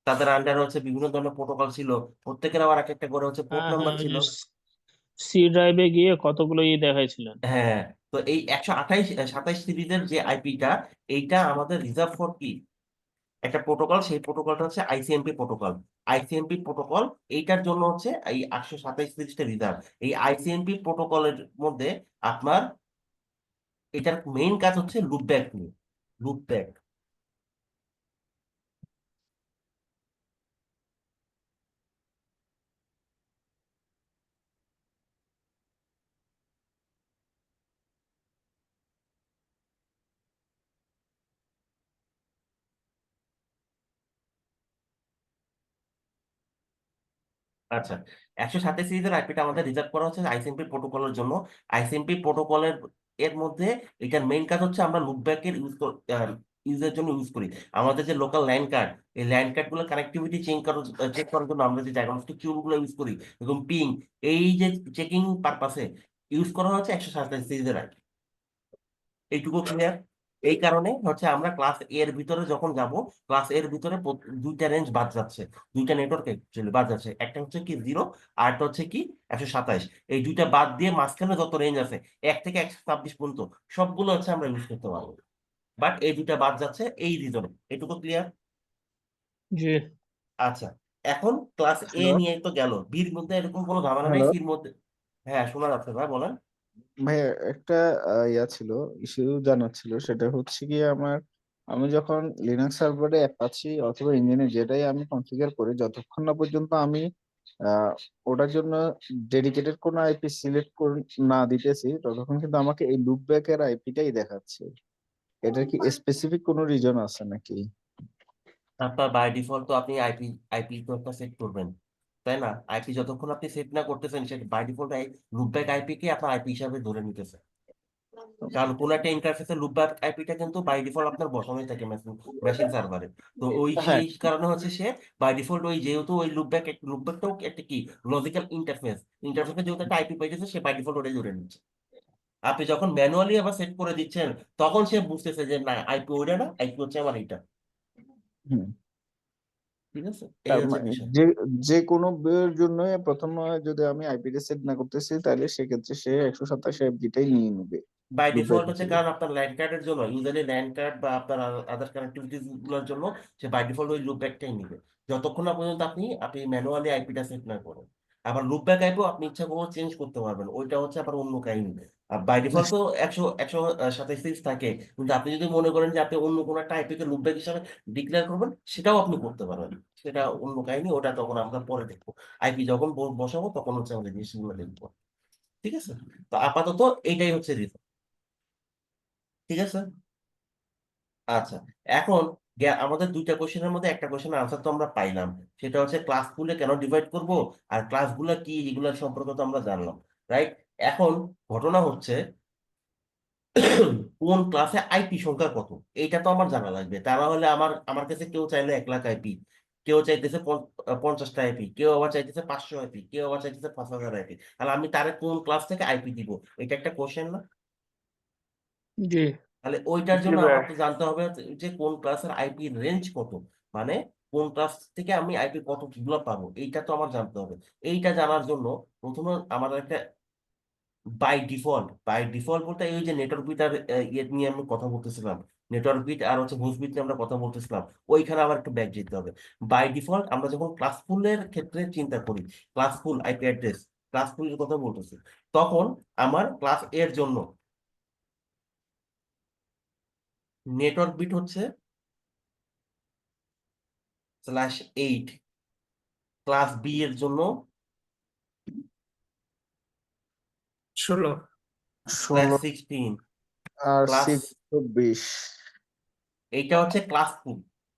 তাদের আন্ডারে হচ্ছে বিভিন্ন ধরনের প্রোটোকল ছিল, প্রত্যেকের আবার এক একটা করে হচ্ছে পোর্ট হ্যাঁ নাম্বার হ্যাঁ, ওই ছিল। যে সি ড্রাইভে গিয়ে কতগুলো দেখাইছিলেন। হ্যাঁ, তো এই 127 সিরিজের যে আইপিটা, এইটা আমাদের রিজার্ভ ফর কি, একটা প্রোটোকল, সেই প্রোটোকলটা হচ্ছে আইসিএমপি প্রোটোকল। আইসিএমপি প্রোটোকল, এইটার জন্য হচ্ছে এই 127 সিরিজটা রিজার্ভ। এই আইসিএমপি প্রোটোকলের মধ্যে আপনার এটার মেইন কাজ হচ্ছে লুপব্যাক নিয়ে, লুপব্যাক। আচ্ছা, 127 সিরিজের আইপিটা আমাদের রিজার্ভ করা হচ্ছে আইসিএমপি প্রোটোকলের জন্য। আইসিএমপি প্রোটোকলের এর মধ্যে এটার মেইন কাজ হচ্ছে আমরা লুপব্যাকের ইউজের জন্য ইউজ করি। আমাদের যে লোকাল লাইন কার্ড, এই লাইন কার্ড গুলো কানেক্টিভিটি চেক করার জন্য আমরা যে ডায়াগনস্টিক কিউব গুলো ইউজ করি, এবং পিং, এই যে চেকিং পারপাসে ইউজ করা হচ্ছে 127 সিরিজের আইপি। এইটুকু ক্লিয়ার? এই কারণে হচ্ছে আমরা ক্লাস এর ভিতরে যখন যাব, ক্লাস এর ভিতরে দুইটা রেঞ্জ বাদ যাচ্ছে, দুইটা নেটওয়ার্ক অ্যাকচুয়ালি বাদ যাচ্ছে। একটা হচ্ছে কি 0, আর একটা হচ্ছে কি 127। এই দুইটা বাদ দিয়ে মাঝখানে যত রেঞ্জ আছে 1 থেকে 126 পর্যন্ত, সবগুলো হচ্ছে আমরা ইউজ করতে পারবো। বাট এই দুইটা বাদ যাচ্ছে এই রিজনে। এটুকু ক্লিয়ার? জি আচ্ছা, এখন ক্লাস এ হ্যালো নিয়ে তো গেল, বির মধ্যে এরকম কোনো ঝামেলা নেই, হ্যালো সির মধ্যে। হ্যাঁ, শোনা যাচ্ছে ভাই, বলেন। ভাই, একটা ইয়া ছিল, ইস্যু জানার ছিল। সেটা হচ্ছে গিয়ে আমি যখন লিনাক্স সার্ভারে অ্যাপাচি অথবা ইঞ্জিনে যেটাই আমি কনফিগার করি, যতক্ষণ না পর্যন্ত আমি আহ, ওটার জন্য ডেডিকেটেড কোনো আইপি সিলেক্ট না দিতেছি, ততক্ষণ কিন্তু আমাকে এই লুপব্যাকের আইপিটাই দেখাচ্ছে। এটার কি স্পেসিফিক কোনো রিজন আছে নাকি? আপনার বাই ডিফল্ট তো আপনি আইপি তো একটা সেট করবেন, তাই না? আইপি যতক্ষণ আপনি সেট না করতেছেন, সেটা বাই ডিফল্ট লুপব্যাক আইপি কে আপনার আইপি হিসাবে ধরে নিতেছে। কারণ কোন একটা ইন্টারফেসে লুপব্যাক আইপিটা কিন্তু বাই ডিফল্ট আপনার বসানোই থাকে মেশিন সার্ভারে। তো ওই হ্যাঁ। সেই কারণে হচ্ছে সে বাই ডিফল্ট ওই, যেহেতু ওই লুপব্যাকটাও একটা কি লজিক্যাল ইন্টারফেসে যেহেতু একটা আইপি পাইতেছে, সে বাই ডিফল্ট ওটাই ধরে নিচ্ছে। আপনি যখন ম্যানুয়ালি আবার সেট করে দিচ্ছেন, তখন সে বুঝতেছে যে না, আইপি ওইটা না, আইপি হচ্ছে আমার এইটা। হুম। ঠিক আছে, এই তার হচ্ছে মানে বিষয়। যে কোনো বইয়ের জন্য প্রথমে যদি আমি আইপিটা সেট না করতেছি, তাহলে সেক্ষেত্রে সে 127 আইপিটাই নিয়ে নেবে বাই লুপব্যাক ডিফল্ট হচ্ছে, হিসেবে। কারণ আপনার ল্যান্ড কার্ডের জন্য, ইউজারলি ল্যান্ড কার্ড বা আপনার আদার কানেক্টিভিটিস গুলোর জন্য সে বাই ডিফল্ট ওই লুপব্যাকটাই নিবে, যতক্ষণ না পর্যন্ত আপনি ম্যানুয়ালি আইপিটা সেট না করেন। আবার লুপব্যাক আইপিও আপনি ইচ্ছা করে চেঞ্জ করতে পারবেন, ওইটা হচ্ছে আবার অন্য কাহিনী। বাই ডিফল্ট তো 127 থাকে, কিন্তু আপনি যদি মনে করেন যে আপনি অন্য কোনো একটা আইপি কে লুপব্যাক হিসাবে ডিক্লেয়ার করবেন, সেটাও আপনি করতে পারবেন। সেটা অন্য কাহিনী, ওটা তখন আমরা পরে দেখবো। আইপি যখন বসাবো তখন হচ্ছে আমাদের জিনিসগুলো দেখবো। ঠিক আছে, তো আপাতত এইটাই হচ্ছে রিজন। ঠিক আছে। আচ্ছা, এখন আমাদের দুইটা কোশ্চেনের মধ্যে একটা কোশ্চেনের আনসার তো আমরা পাইলাম, সেটা হচ্ছে ক্লাসগুলো কেন ডিভাইড করব আর ক্লাসগুলো কি এগুলোর সম্পর্কে তো আমরা জানলাম, রাইট? এখন ঘটনা হচ্ছে কোন ক্লাসে আইপি সংখ্যা কত, এইটা তো আমার জানা লাগবে। তা না হলে আমার আমার কাছে কেউ চাইলে 1,00,000 আইপি, কেউ চাইতেছে 50টা আইপি, কেউ আবার চাইতেছে 500 আইপি, কেউ আবার চাইতেছে 5,000 আইপি। তাহলে আমি তারে কোন ক্লাস থেকে আইপি দিব, এটা একটা কোশ্চেন না? জি তাহলে ওইটার জি জন্য ভাই, আমার তো জানতে হবে যে কোন ক্লাসের আইপি রেঞ্জ কত, মানে কোন ক্লাস থেকে আমি আইপি কতগুলো পাবো, এইটা তো আমার জানতে হবে। এইটা জানার জন্য প্রথমে আমার একটা বাই ডিফল্ট বলতে এই যে নেটওয়ার্ক বিট আর ইয়ে নিয়ে আমি কথা বলতেছিলাম, নেটওয়ার্ক বিট আর হচ্ছে হোস্ট বিট নিয়ে আমরা কথা বলতেছিলাম, ওইখানে আবার একটু ব্যাক যেতে হবে। বাই ডিফল্ট আমরা যখন ক্লাসফুলের ক্ষেত্রে চিন্তা করি, ক্লাসফুল আইপি অ্যাড্রেস, ক্লাসফুলের কথা বলতেছি, তখন আমার ক্লাস এর জন্য নেটওয়ার্ক বিট হচ্ছে /8, ক্লাস বি এর জন্য 16 16 /16, আর ক্লাস 6 24। এইটা হচ্ছে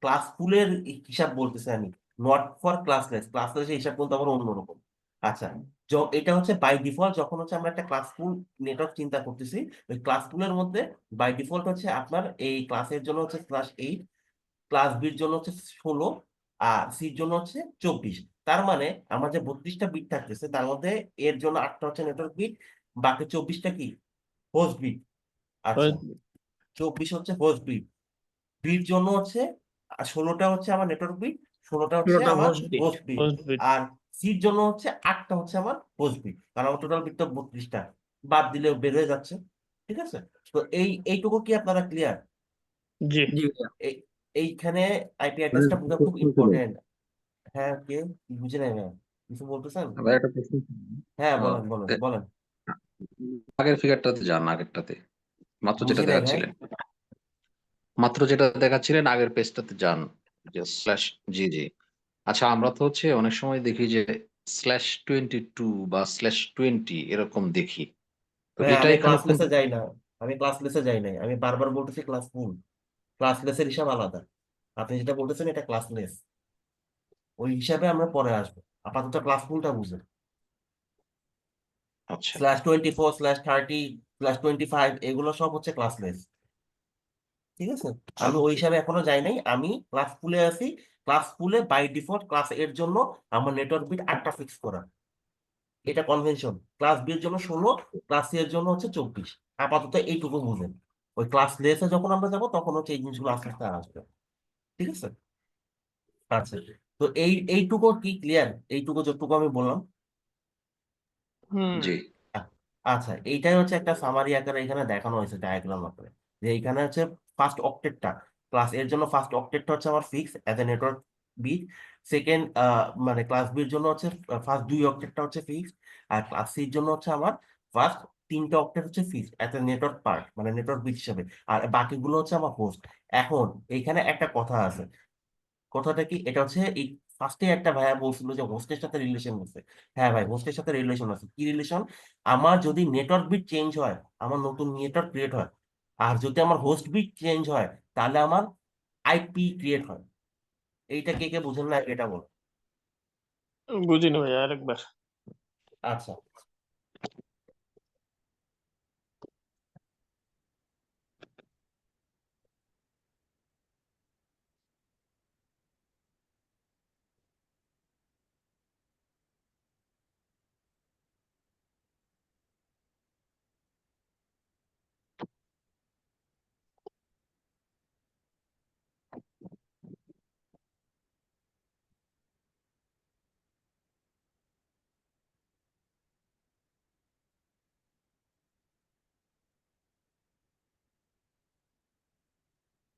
ক্লাসফুলের হিসাব বলতেছি আমি, নট ফর ক্লাসলেস হিসাব কিন্তু আবার অন্যরকম। আচ্ছা, এটা হচ্ছে বাই ডিফল্ট যখন হচ্ছে আমরা একটা ক্লাসফুল নেটওয়ার্ক চিন্তা করতেছি, ওই ক্লাসফুলের মধ্যে বাই ডিফল্ট হচ্ছে আপনার এই ক্লাসের জন্য হচ্ছে /8, ক্লাস বির জন্য হচ্ছে 16, আর সির জন্য হচ্ছে 24। তার মানে আমার যে 32টা বিট থাকতেছে তার মধ্যে এর জন্য 8টা হচ্ছে নেটওয়ার্ক বিট, বাকি 24টা কি হোস্ট বিট। আচ্ছা, 24 হচ্ছে হোস্ট বিট, বিট জন্য হচ্ছে 16টা হচ্ছে আমার নেটওয়ার্ক বিট, 16টা হচ্ছে 16টা আমার host bit. Host bit, host bit. আর সির জন্য হচ্ছে 8টা হচ্ছে আমার হোস্ট বিট, কারণ আমার টোটাল বিট তো 32টা, বাদ দিলেও বের হয়ে যাচ্ছে। ঠিক আছে, তো এইটুকু কি আপনারা ক্লিয়ার? জি জি ভাইয়া। এইখানে আইপি অ্যাড্রেসটা বোঝা খুব ইম্পর্টেন্ট। হ্যাঁ, কে বুঝে নেই ম্যাম, কিছু বলতেছেন? ভাই একটা প্রশ্ন হ্যাঁ, আহ, বলেন বলেন এ- বলেন। আগের ফিগারটাতে যান, আগেরটাতে মাত্র যেটা বুঝি নাই ভাই। দেখাচ্ছিলেন, মাত্র যেটা দেখাচ্ছিলেন আগের পেজটাতে যান, যে স্ল্যাশ। জি জি। আচ্ছা, আমরা তো হচ্ছে অনেক সময় দেখি যে /22 বা /20 এরকম দেখি, তো ভাই এটা আমি এখানে কোন? ক্লাসলেসে যাই না, আমি ক্লাসলেসে যাই নাই, আমি বারবার বলতেছি ক্লাস ফুল, ক্লাসলেসের হিসাব আলাদা। আপনি যেটা বলতেছেন এটা ক্লাসলেস, ওই হিসাবে আমরা পরে আসবো, আপাতত ক্লাস ফুলটা বুঝেন। আচ্ছা /24, /30, /25 এগুলো সব হচ্ছে ক্লাসলেস। ঠিক আছে, আমি ওই আচ্ছা হিসাবে এখনো যাই নাই, আমি ক্লাস ফুলে আছি। ক্লাস ফুলে বাই ডিফল্ট ক্লাস এর জন্য আমার নেটওয়ার্ক বিট 8টা ফিক্স করা, এটা কনভেনশন। ক্লাস বি এর জন্য 16, ক্লাস সি এর জন্য হচ্ছে 24। আপাতত এইটুকু বুঝেন, ওই ক্লাস লেসে যখন আমরা যাবো তখন হচ্ছে এই জিনিসগুলো আস্তে আস্তে আসবে। ঠিক আছে, আচ্ছা, তো এইটুকু কি ক্লিয়ার? এইটুকু যতটুকু আমি বললাম। হুম জি। আ- আচ্ছা, এইটাই হচ্ছে একটা সামারি আকারে এখানে দেখানো হয়েছে ডায়াগ্রাম আকারে, যে এইখানে হচ্ছে ফার্স্ট অক্টেটটা, ক্লাস এর জন্য ফার্স্ট অক্টেটটা হচ্ছে আমার fix as A network B. Second মানে ক্লাস বির জন্য হচ্ছে ফার্স্ট 2 অক্টেটটা হচ্ছে ফিক্স, আর ক্লাস সির জন্য হচ্ছে আমার ফার্স্ট 3টে অক্টেট হচ্ছে fix as A network part, মানে নেটওয়ার্ক বিট হিসেবে, আর বাকিগুলো হচ্ছে আমার হোস্ট। এখন এইখানে একটা কথা আছে, কথাটা কি, এটা হচ্ছে এই ফার্স্টে একটা ভাইয়া বলছিল যে হোস্টের সাথে রিলেশন আছে। হ্যাঁ ভাই, হোস্টের সাথে রিলেশন আছে। কি রিলেশন? আমার যদি নেটওয়ার্ক বিট চেঞ্জ হয়, আমার নতুন নেটওয়ার্ক ক্রিয়েট হয়, আর যদি আমার হোস্ট বিট চেঞ্জ হয় তাহলে আমার আইপি ক্রিয়েট হয়। এইটা কে কে বুঝেন না এটা বল। বুঝিনি ভাই, আরেকবার। আচ্ছা,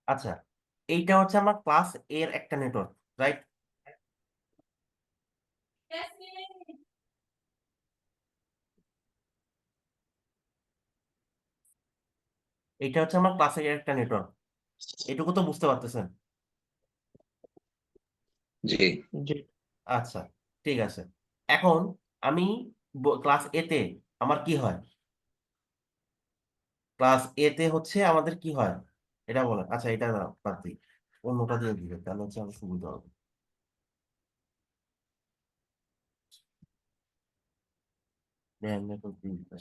আচ্ছা, এইটা হচ্ছে আমার ক্লাস এর একটা নেটওয়ার্ক, রাইট? এইটা হচ্ছে আমার ক্লাসের একটা নেটওয়ার্ক, এটুকু তো বুঝতে পারতেছেন? জি জি আচ্ছা, ঠিক আছে। এখন আমি ক্লাস এতে আমার কি হয়, ক্লাস এতে হচ্ছে আমাদের কি হয় এটা বলেন। আচ্ছা, এটা না, বাদ দিই। অন্যটা দিয়ে দিবে, তাহলে হচ্ছে আমার সুবিধা হবে। RAM network দিবে।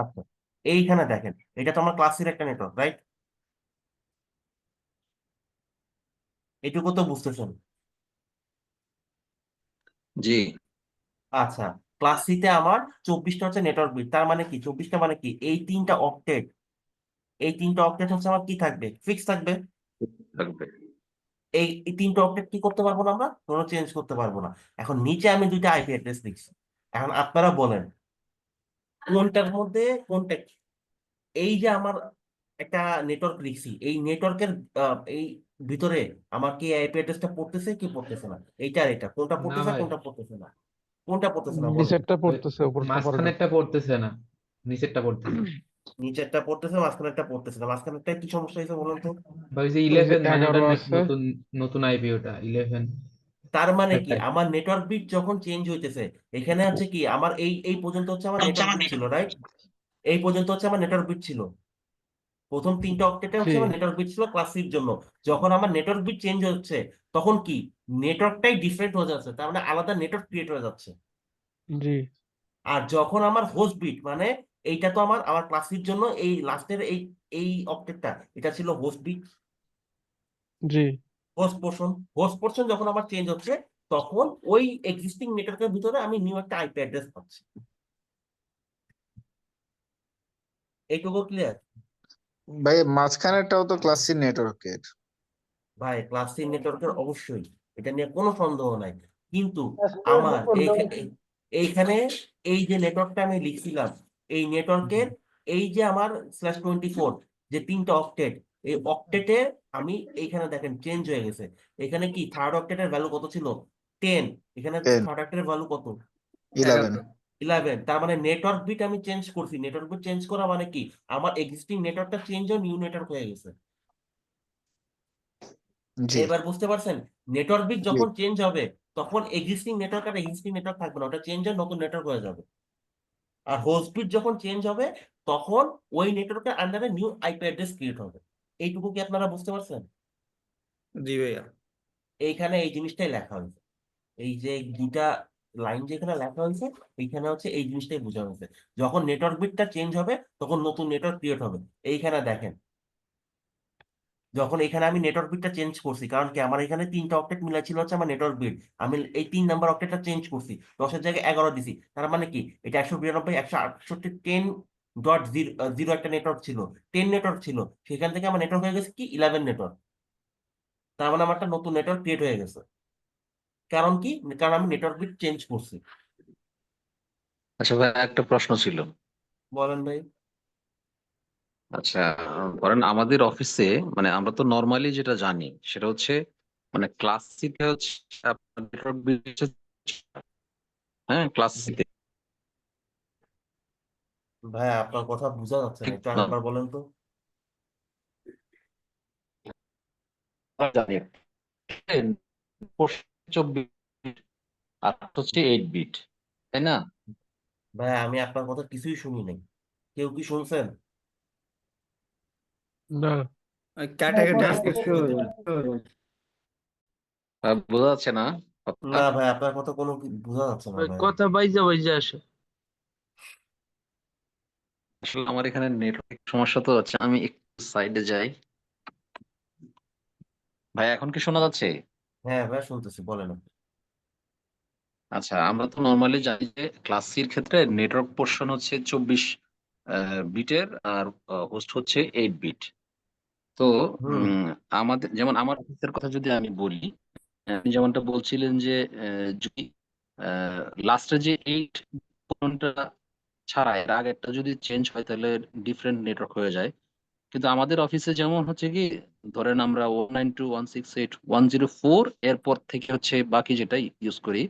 আচ্ছা, এইখানে দেখেন, এটা তো আমার ক্লাসের একটা নেটওয়ার্ক, রাইট? এটুকু তো বুঝতেছেন। জি। আচ্ছা, ক্লাস সিতে আমার 24টা হচ্ছে নেটওয়ার্ক বিট, তার মানে কি 24টা মানে কি এই 3টা অক্টেট, এই 3টা অক্টেট হচ্ছে আমার কি থাকবে, ফিক্স থাকবে। থাকবে। এই 3টা অক্টেট কি করতে পারবো না, আমরা কোনো চেঞ্জ করতে পারবো না। এখন নিচে আমি 2টা আইপি অ্যাড্রেস লিখছি, এখন আপনারা বলেন কোনটার মধ্যে কোনটা কি? এই যে আমার একটা নেটওয়ার্ক লিখছি, এই নেটওয়ার্কের এই ভিতরে আমার কি আইপি অ্যাড্রেসটা পড়তেছে কি পড়তেছে না, এইটা আর এটা কোনটা না পড়তেছে ভাই, কোনটা পড়তেছে না, কোনটা পড়তেছে না বলেন। নিচেরটা ওই পড়তেছে, উপরটা পড়ে না। মাঝখানেরটা পড়তেছে না, নিচেরটা পড়তেছে। নিচেরটা পড়তেছে, মাঝখানেরটা পড়তেছে না, মাঝখানেরটা কি সমস্যা হয়েছে বলুন তো? ভাই ওই যে ওই যে 11 মানে ওটা 11 আছে। নতুন নতুন আইপি, ওটা 11 তার মানে কি সেটাই। আমার নেটওয়ার্ক বিট যখন চেঞ্জ হইতেছে, এখানে হচ্ছে কি আমার এই পর্যন্ত হচ্ছে আমার নেটওয়ার্ক বিট ছিল, রাইট? এই পর্যন্ত হচ্ছে আমার নেটওয়ার্ক বিট ছিল, প্রথম 3টা অক্টেটে জি হচ্ছে আমার নেটওয়ার্ক বিট ছিল ক্লাস সির জন্য। যখন আমার নেটওয়ার্ক বিট চেঞ্জ হচ্ছে, তখন কি নেটওয়ার্কটাই ডিফারেন্ট হয়ে যাচ্ছে, তার মানে আলাদা নেটওয়ার্ক ক্রিয়েট হয়ে যাচ্ছে। জি আর যখন আমার হোস্ট বিট মানে এইটা তো আমার আমার ক্লাস সির জন্য এই লাস্টের এই এই অক্টেটটা এটা ছিল হোস্ট বিট, জি হোস্ট পোর্শন যখন আমার চেঞ্জ হচ্ছে, তখন ওই এক্সিস্টিং নেটওয়ার্কের ভিতরে আমি নিউ একটা আইপি অ্যাড্রেস পাচ্ছি। এইটুকু ক্লিয়ার? ভাই মাঝখানেরটাও তো ক্লাস সি নেটওয়ার্কের। ভাই ক্লাস সি নেটওয়ার্কের অবশ্যই, এটা নিয়ে কোনো সন্দেহ নাই, কিন্তু স্টেট আমার পর্যন্ত এইখানে এই যে নেটওয়ার্কটা আমি লিখছিলাম, এই নেটওয়ার্কের এই যে আমার /24 যে 3টা অক্টেট, এই অক্টেটে আমি এইখানে দেখেন চেঞ্জ হয়ে গেছে। এখানে কি থার্ড অক্টেটের ভ্যালু কত ছিল, 10, এখানে 10 থার্ড অক্টেটের ভ্যালু কত, 11 11। তার মানে নেটওয়ার্ক বিট আমি চেঞ্জ করছি, নেটওয়ার্ক বিট চেঞ্জ করা মানে কি আমার এক্সিস্টিং নেটওয়ার্কটা চেঞ্জ হয়ে নিউ নেটওয়ার্ক হয়ে গেছে। জি এবার বুঝতে পারছেন, নেটওয়ার্ক বিট জি যখন চেঞ্জ হবে, তখন এক্সিস্টিং নেটওয়ার্ক আর এক্সিস্টিং নেটওয়ার্ক থাকবে না, ওটা চেঞ্জ হয়ে নতুন নেটওয়ার্ক হয়ে যাবে। আর হোস্ট বিট যখন চেঞ্জ হবে, তখন ওই নেটওয়ার্কের আন্ডারে নিউ আইপি অ্যাড্রেস ক্রিয়েট হবে। এইটুকু কি আপনারা বুঝতে পারছেন? জি ভাইয়া। এইখানে এই জিনিসটাই লেখা হয়েছে, এই যে 2টা লাইন যেখানে লেখা হয়েছে, এইখানে হচ্ছে এই জিনিসটাই বোঝানো হয়েছে, যখন নেটওয়ার্ক বিটটা চেঞ্জ হবে তখন নতুন নেটওয়ার্ক ক্রিয়েট হবে। এইখানে দেখেন, যখন এখানে আমি নেটওয়ার্ক বিটটা চেঞ্জ করছি, কারণ কি আমার এখানে 3টা অক্টেট মিলা ছিল হচ্ছে আমার নেটওয়ার্ক বিট, আমি এই 3 নাম্বার অক্টেটটা চেঞ্জ করছি, 10-এর জায়গায় 11 দিছি, তার মানে কি এটা 192 168 10.0 একটা নেটওয়ার্ক ছিল, 10 নেটওয়ার্ক ছিল, সেখান থেকে আমার নেটওয়ার্ক হয়ে গেছে কি 11 নেটওয়ার্ক। তার মানে আমার একটা নতুন নেটওয়ার্ক ক্রিয়েট হয়ে গেছে। কারণ কি, কারণ আমি নেটওয়ার্ক বিট চেঞ্জ করছি। আচ্ছা ভাই, একটা প্রশ্ন ছিল। বলেন ভাই। আচ্ছা, ধরেন আমাদের অফিসে, মানে আমরা তো নর্মালি যেটা জানি সেটা হচ্ছে, মানে ক্লাস সিতে হচ্ছে আপনার নেটওয়ার্ক বিল হচ্ছে, হ্যাঁ ক্লাস সিতে ভাই আপনার কথা বোঝা যাচ্ছে না, ঠিক একটু না? আরেকবার বলেন তো। আমরা জানি 24 আর হচ্ছে 8 বিট, তাই না? ভাই আমি আপনার কথা কিছুই শুনি নাই, কেউ কি শুনছেন? না কেটে কেটে কথা আসতেছে। বোঝা যাচ্ছে না কথাটা? না ভাই আপনার কথা কোনো বোঝা যাচ্ছে না ওই ভাই। কথা বাইজা বাইজা আসে। আসলে আমার এখানে নেটওয়ার্ক সমস্যা তো হচ্ছে, আমি একটু সাইডে যাই। ভাই এখন কি শোনা যাচ্ছে? হ্যাঁ ভাই শুনতেছি, বলেন আপনি। আচ্ছা, আমরা তো নর্মালি জানি যে ক্লাস সির ক্ষেত্রে নেটওয়ার্ক পোর্শন হচ্ছে 24 বিটের, আর হোস্ট হচ্ছে 8 বিট। তো হুম। আমাদের যেমন আমার অফিসের কথা যদি আমি বলি, আপনি যেমনটা বলছিলেন যে যদি লাস্টে যে 8 পোর্শনটা ছাড়া এর আগেরটা যদি চেঞ্জ হয় তাহলে ডিফারেন্ট নেটওয়ার্ক হয়ে যায়। কিন্তু আমাদের অফিসে যেমন হচ্ছে কি, ধরেন আমরা 192.168.104 এরপর থেকে হচ্ছে বাকি যেটাই ইউজ করি।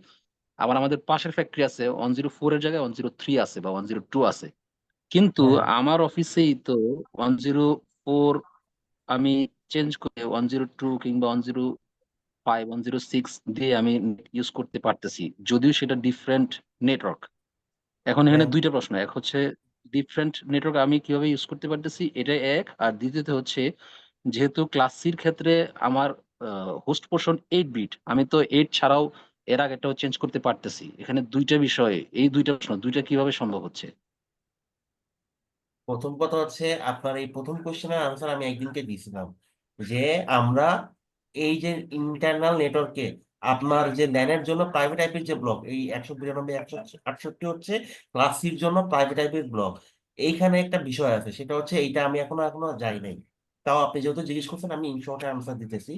আবার আমাদের পাশের ফ্যাক্টরি আছে 104 এর জায়গায় 103 আছে বা 102 আছে। কিন্তু হ্যাঁ আমার অফিসেই তো 104 আমি চেঞ্জ করে 102 কিংবা 105 106 দিয়ে আমি ইউজ করতে পারতেছি, যদিও সেটা ডিফারেন্ট নেটওয়ার্ক। এখন এখানে হ্যাঁ দুইটা প্রশ্ন, এক হচ্ছে ডিফারেন্ট নেটওয়ার্ক আমি কিভাবে ইউজ করতে পারতেছি, এটা এক। আর দ্বিতীয়ত হচ্ছে, যেহেতু ক্লাস সির ক্ষেত্রে আমার হোস্ট পোর্শন 8 বিট, আমি তো 8 ছাড়াও এর আগেটাও চেঞ্জ করতে পারতেছি। এখানে দুইটা বিষয়, এই দুইটা প্রশ্ন, দুইটা কিভাবে সম্ভব হচ্ছে? প্রথম কথা হচ্ছে, আপনার এই প্রথম কোশ্চেনের আনসার আমি একদিনকে দিয়েছিলাম যে আমরা এই যে ইন্টারনাল নেটওয়ার্কে আপনার যে ল্যানের জন্য প্রাইভেট আইপির যে ব্লক, এই 192.168 হচ্ছে ক্লাস সির জন্য প্রাইভেট আইপির ব্লক। এইখানে একটা বিষয় আছে, সেটা হচ্ছে এইটা আমি এখনো যাই নাই। তাও আপনি যেহেতু জিজ্ঞেস করছেন, আমি ইন শর্টে আনসার দিতেছি।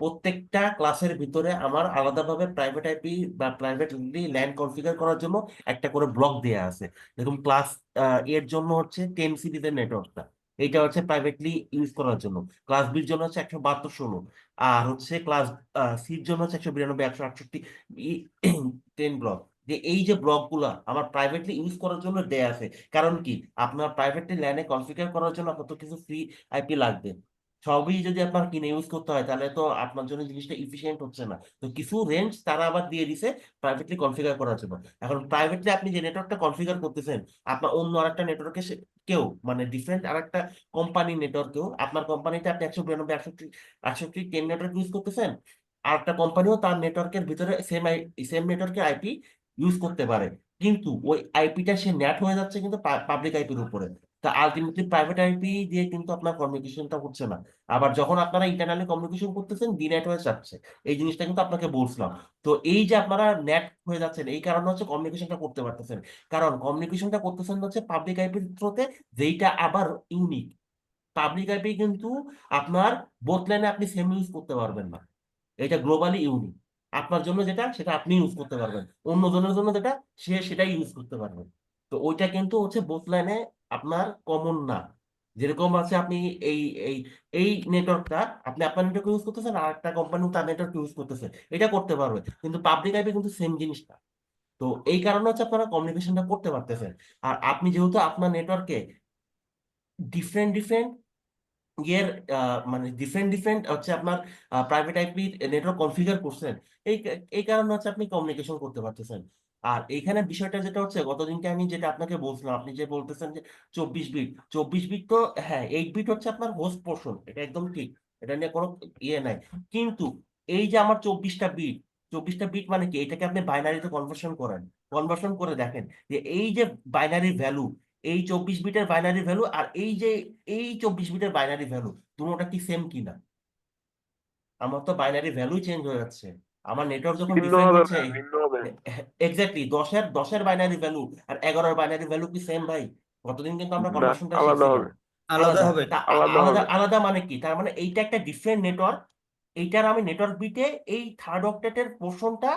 প্রত্যেকটা ক্লাসের ভিতরে আমার আলাদাভাবে প্রাইভেট আইপি বা প্রাইভেটলি ল্যান কনফিগার করার জন্য একটা করে ব্লক দেয়া আছে। দেখুন ক্লাস এর জন্য হচ্ছে 10 সিরিজের নেটওয়ার্কটা, এইটা হচ্ছে প্রাইভেটলি ইউজ করার জন্য। ক্লাস বির জন্য হচ্ছে 172.16, আর হচ্ছে ক্লাস সির জন্য হচ্ছে 192.168 10 ব্লক। যে এই যে ব্লক গুলা আমার প্রাইভেটলি ইউজ করার জন্য দেয়া আছে। কারণ কি, আপনার প্রাইভেটলি ল্যানে কনফিগার করার জন্য কত কিছু ফ্রি আইপি লাগবে। সবই যদি আপনার কিনে ইউজ করতে হয়, তাহলে তো আপনার জন্য জিনিসটা ইফিশিয়েন্ট হচ্ছে না। তো কিছু রেঞ্জ তারা আবার দিয়ে দিছে প্রাইভেটলি কনফিগার করার জন্য। এখন প্রাইভেটলি আপনি যে নেটওয়ার্কটা কনফিগার করতেছেন, আপনার অন্য আরেকটা নেটওয়ার্কে কেউ মানে ডিফারেন্ট আরেকটা কোম্পানির নেটওয়ার্কেও, আপনার কোম্পানিতে আপনি 192.168 10 নেটওয়ার্ক ইউজ করতেছেন, আর একটা কোম্পানিও তার নেটওয়ার্কের ভিতরে সেম নেটওয়ার্কের আইপি ইউজ করতে পারে। কিন্তু ওই আইপিটা সে নেট হয়ে যাচ্ছে কিন্তু পাবলিক আইপির উপরে। তা আলটিমেটলি প্রাইভেট আইপি দিয়ে কিন্তু আপনার কমিউনিকেশনটা হচ্ছে না। আবার যখন আপনারা ইন্টারনালি কমিউনিকেশন করতেছেন, ডিনেট হয়ে যাচ্ছে। এই জিনিসটা কিন্তু আপনাকে বলছিলাম। তো এই যে আপনারা নেট হয়ে যাচ্ছেন, এই কারণে হচ্ছে কমিউনিকেশনটা করতে পারতেছেন। কারণ কমিউনিকেশনটা করতেছেন হচ্ছে পাবলিক আইপির থ্রুতে, যেইটা আবার ইউনিক। পাবলিক আইপি কিন্তু আপনার বোথ লাইনে আপনি সেম ইউজ করতে পারবেন না। এটা গ্লোবালি ইউনিক। আপনার জন্য যেটা, সেটা আপনি ইউজ করতে পারবেন, অন্য জনের জন্য যেটা, সে সেটাই ইউজ করতে পারবে। তো ওইটা কিন্তু হচ্ছে বোথ লাইনে আপনার কমন না। যেরকম আছে আপনি এই এই এই নেটওয়ার্কটা আপনি আপনার নেটওয়ার্ক ইউজ করতেছেন, আর একটা কোম্পানি তার নেটওয়ার্ক ইউজ করতেছে, এটা করতে পারবে। কিন্তু পাবলিক আইপি কিন্তু সেম জিনিসটা। তো এই কারণে হচ্ছে আপনারা কমিউনিকেশনটা করতে পারতেছেন। আর আপনি যেহেতু আপনার নেটওয়ার্কে ডিফারেন্ট ডিফারেন্ট ইয়ের মানে ডিফারেন্ট ডিফারেন্ট হচ্ছে আপনার প্রাইভেট আইপি নেটওয়ার্ক কনফিগার করছেন, এই কারণে হচ্ছে আপনি কমিউনিকেশন করতে পারতেছেন। আর এইখানে বিষয়টা যেটা হচ্ছে, গতদিনকে আমি যেটা আপনাকে বলছিলাম, আপনি যে বলতেছেন যে 24 বিট, 24 বিট তো হ্যাঁ, 8 বিট হচ্ছে আপনার হোস্ট পোর্শন, এটা একদম ঠিক, এটা নিয়ে কোনো ইয়ে নাই। কিন্তু এই যে আমার 24টা বিট, 24টা বিট মানে কি, এটাকে আপনি বাইনারিতে কনভার্সন করে দেখেন যে এই যে বাইনারি ভ্যালু, এই 24 বিটের বাইনারি ভ্যালু আর এই যে এই 24 বিটের বাইনারি ভ্যালু, দুটোটা কি সেম কিনা? আমার তো বাইনারি ভ্যালু চেঞ্জ হয়ে যাচ্ছে। আমার নেটওয়ার্ক যখন ভিন্ন ডিফাইন হবে হচ্ছে, ভাই, ভিন্ন হবে। এক্স্যাক্টলি দশের বাইনারি ভ্যালু আর 11-এর বাইনারি ভ্যালু কি সেম ভাই? গতদিন কিন্তু আমরা না, কনভার্সনটা আলাদা শিখছিলাম। হবে। আলাদা আলাদা। হবে। তা আলাদা আলাদা হবে। আলাদা মানে কি? তার মানে এইটা একটা ডিফারেন্ট নেটওয়ার্ক, এইটার আমি নেটওয়ার্ক বিটে এই থার্ড অক্টেটের পোর্শনটা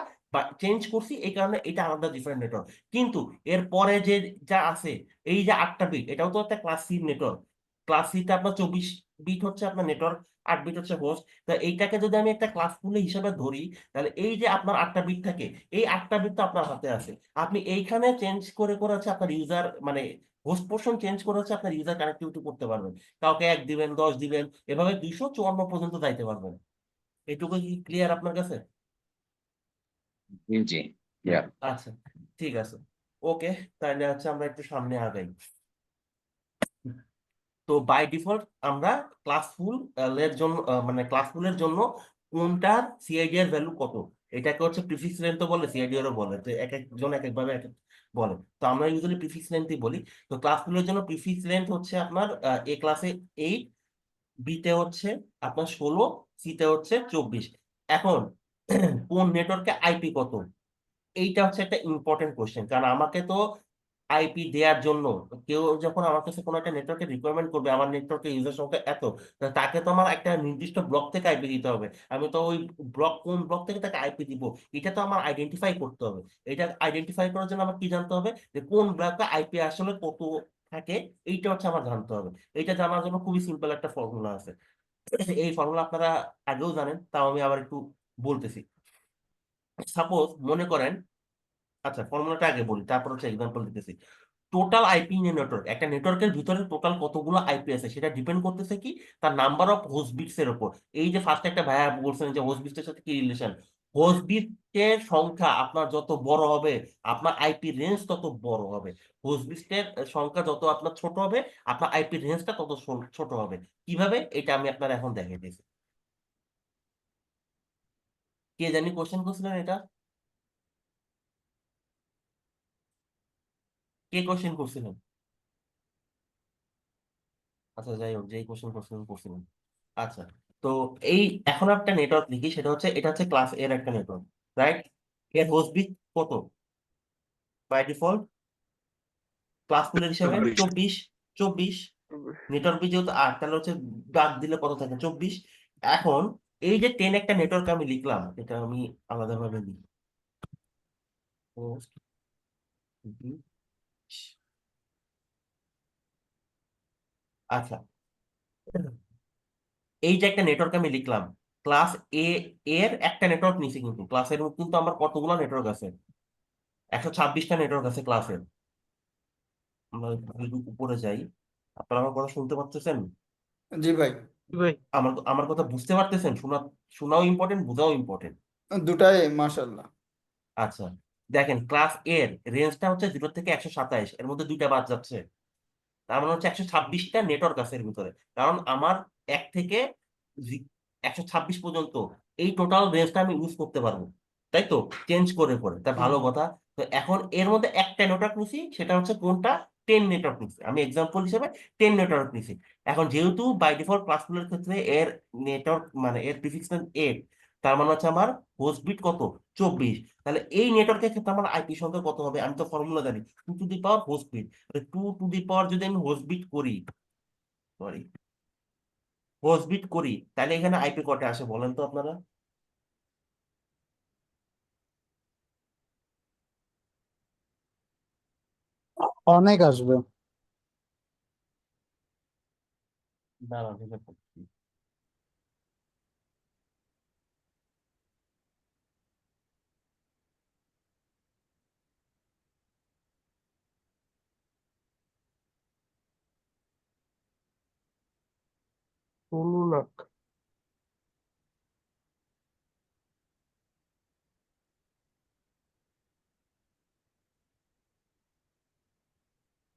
চেঞ্জ করছি, এই কারণে এটা আলাদা ডিফারেন্ট নেটওয়ার্ক। কিন্তু এর পরে যে যা আছে, এই যে 8টা বিট, এটাও তো একটা ক্লাস সি নেটওয়ার্ক। ক্লাস সিটা আপনার 24 বিট হচ্ছে আপনার নেটওয়ার্ক, 8 বিট হচ্ছে হোস্ট। তা এইটাকে যদি আমি একটা ক্লাস পুলে হিসাবে ধরি, তাহলে এই যে আপনার 8টা বিট থাকে, এই 8টা বিট তো আপনার হাতে আছে। আপনি এইখানে চেঞ্জ করে করে হচ্ছে আপনার ইউজার মানে হোস্ট পোর্শন চেঞ্জ করে হচ্ছে আপনার ইউজার কানেক্টিভিটি করতে পারবেন। কাউকে 1 দিবেন, 10 দিবেন, এভাবে 254 পর্যন্ত যাইতে পারবেন। এটুকু কি ক্লিয়ার আপনার কাছে? জি জি, yeah. আচ্ছা, ঠিক আছে, ওকে। তাহলে হচ্ছে আমরা একটু সামনে আগাই। তো বাই ডিফল্ট আমরা ক্লাসফুল এর জন্য মানে ক্লাসফুলের জন্য কোনটার সিআইডি এর ভ্যালু কত, এটাকে হচ্ছে প্রিফিক্স লেন্থ বলে, সিআইডি এরও বলে। তো এক একজন এক একভাবে এক এক বলে। তো আমরা ইউজুয়ালি প্রিফিক্স লেন্থই বলি। তো ক্লাসফুলের জন্য প্রিফিক্স লেন্থ হচ্ছে আপনার এ ক্লাসে 8, বিতে হচ্ছে আপনার 16, সিতে হচ্ছে 24। এখন কোন নেটওয়ার্কে আইপি কত, এইটা হচ্ছে একটা ইম্পর্টেন্ট কোশ্চেন। কারণ আমাকে তো আইপি দেওয়ার জন্য, কেউ যখন আমার কাছে কোনো একটা নেটওয়ার্কের রিকোয়ারমেন্ট করবে, আমার নেটওয়ার্কের ইউজার সংখ্যা এত, তা তাকে তো আমার একটা নির্দিষ্ট ব্লক থেকে আইপি দিতে হবে। আমি তো ওই কোন ব্লক থেকে তাকে আইপি দিব, এটা তো আমার আইডেন্টিফাই করতে হবে। এটা আইডেন্টিফাই করার জন্য আমার কি জানতে হবে, যে কোন ব্লকে আইপি আসলে কত থাকে, এইটা হচ্ছে আমার জানতে হবে। এইটা জানার জন্য খুবই সিম্পল একটা ফর্মুলা আছে। এই ফর্মুলা আপনারা আগেও জানেন, তাও আমি আবার একটু বলতেছি। সাপোজ মনে করেন, আচ্ছা ফর্মুলাটা আগে বলি, তারপর হচ্ছে এক্সাম্পল দিতেছি। টোটাল আইপি নেটওয়ার্ক, একটা নেটওয়ার্কের ভিতরে টোটাল কতগুলো আইপি আছে সেটা ডিপেন্ড করতেছে কি তার নাম্বার অফ হোস্ট বিটস এর উপর। এই যে ফার্স্ট একটা ভাইয়া বলছেন যে হোস্ট বিটস এর সাথে কি রিলেশন, হোস্ট বিটের সংখ্যা আপনার যত বড় হবে আপনার আইপি রেঞ্জ তত বড় হবে। হোস্ট বিটের সংখ্যা যত আপনার ছোট হবে আপনার আইপি রেঞ্জটা তত ছোট হবে। কিভাবে, এটা আমি আপনার এখন দেখিয়ে দিয়েছি। কে জানি কোশ্চেন করছিলেন এটা, কে কোশ্চেন করছিলেন? আচ্ছা যাই হোক, যেই কোশ্চেন করছিলেন। আচ্ছা, তো এই এখন একটা নেটওয়ার্ক লিখি, সেটা হচ্ছে এটা হচ্ছে ক্লাস এর একটা নেটওয়ার্ক, রাইট? এর হোস্ট বিট কত বাই ডিফল্ট ক্লাস পুলের হিসাবে? 24। 24 নেটওয়ার্ক বিট যেহেতু 8, তাহলে হচ্ছে বাদ দিলে কত থাকে? 24। এখন এই যে 10 একটা নেটওয়ার্ক আমি লিখলাম, এটা আমি আলাদাভাবে লিখি, host bit। আচ্ছা, এই যে একটা নেটওয়ার্ক আমি লিখলাম, ক্লাস এ এর একটা নেটওয়ার্ক নিছি, কিন্তু ক্লাসের কিন্তু আমার কতগুলো নেটওয়ার্ক আছে? 126টা নেটওয়ার্ক আছে ক্লাসের। আমরা একটু উপরে যাই, আপনারা আমার কথা শুনতে পাচ্ছেন? জি ভাই, ভাই আমার আমার কথা বুঝতে পারতেছেন? শোনাও ইম্পর্টেন্ট, বোঝাও ইম্পর্টেন্ট। দুটাই মাশাআল্লাহ। আচ্ছা, দেখেন ক্লাস এর রেঞ্জটা হচ্ছে 0 থেকে 127, এর মধ্যে দুইটা বাদ যাচ্ছে, তার মানে হচ্ছে 126টা নেটওয়ার্ক আছে এর ভিতরে। কারণ আমার 1 থেকে 126 পর্যন্ত এই টোটাল রেঞ্জটা আমি ইউজ করতে পারবো, তাই তো? চেঞ্জ করে করে, তা ভালো কথা। তো এখন এর মধ্যে একটা নেটওয়ার্ক নিছি, সেটা হচ্ছে কোনটা? 10 নেটওয়ার্ক নিছি, আমি এক্সাম্পল হিসেবে 10 নেটওয়ার্ক নিছি। এখন যেহেতু বাই ডিফল্ট ক্লাসগুলোর ক্ষেত্রে এর নেটওয়ার্ক মানে এর প্রিফিক্স 8, তার মানে হচ্ছে আমার হোস্ট বিট কত? 24। তাহলে এই নেটওয়ার্কের ক্ষেত্রে আমার আইপি সংখ্যা কত হবে? আমি তো ফর্মুলা জানি, 2 to the power host bit. 2 to the power যদি আমি হোস্ট বিট করি, সরি হোস্ট বিট করি, তাহলে এখানে আইপি কটা আসে বলেন তো আপনারা? অনেক আসবে। দাঁড়ান, ঠিক আছে। ষোলো লাখ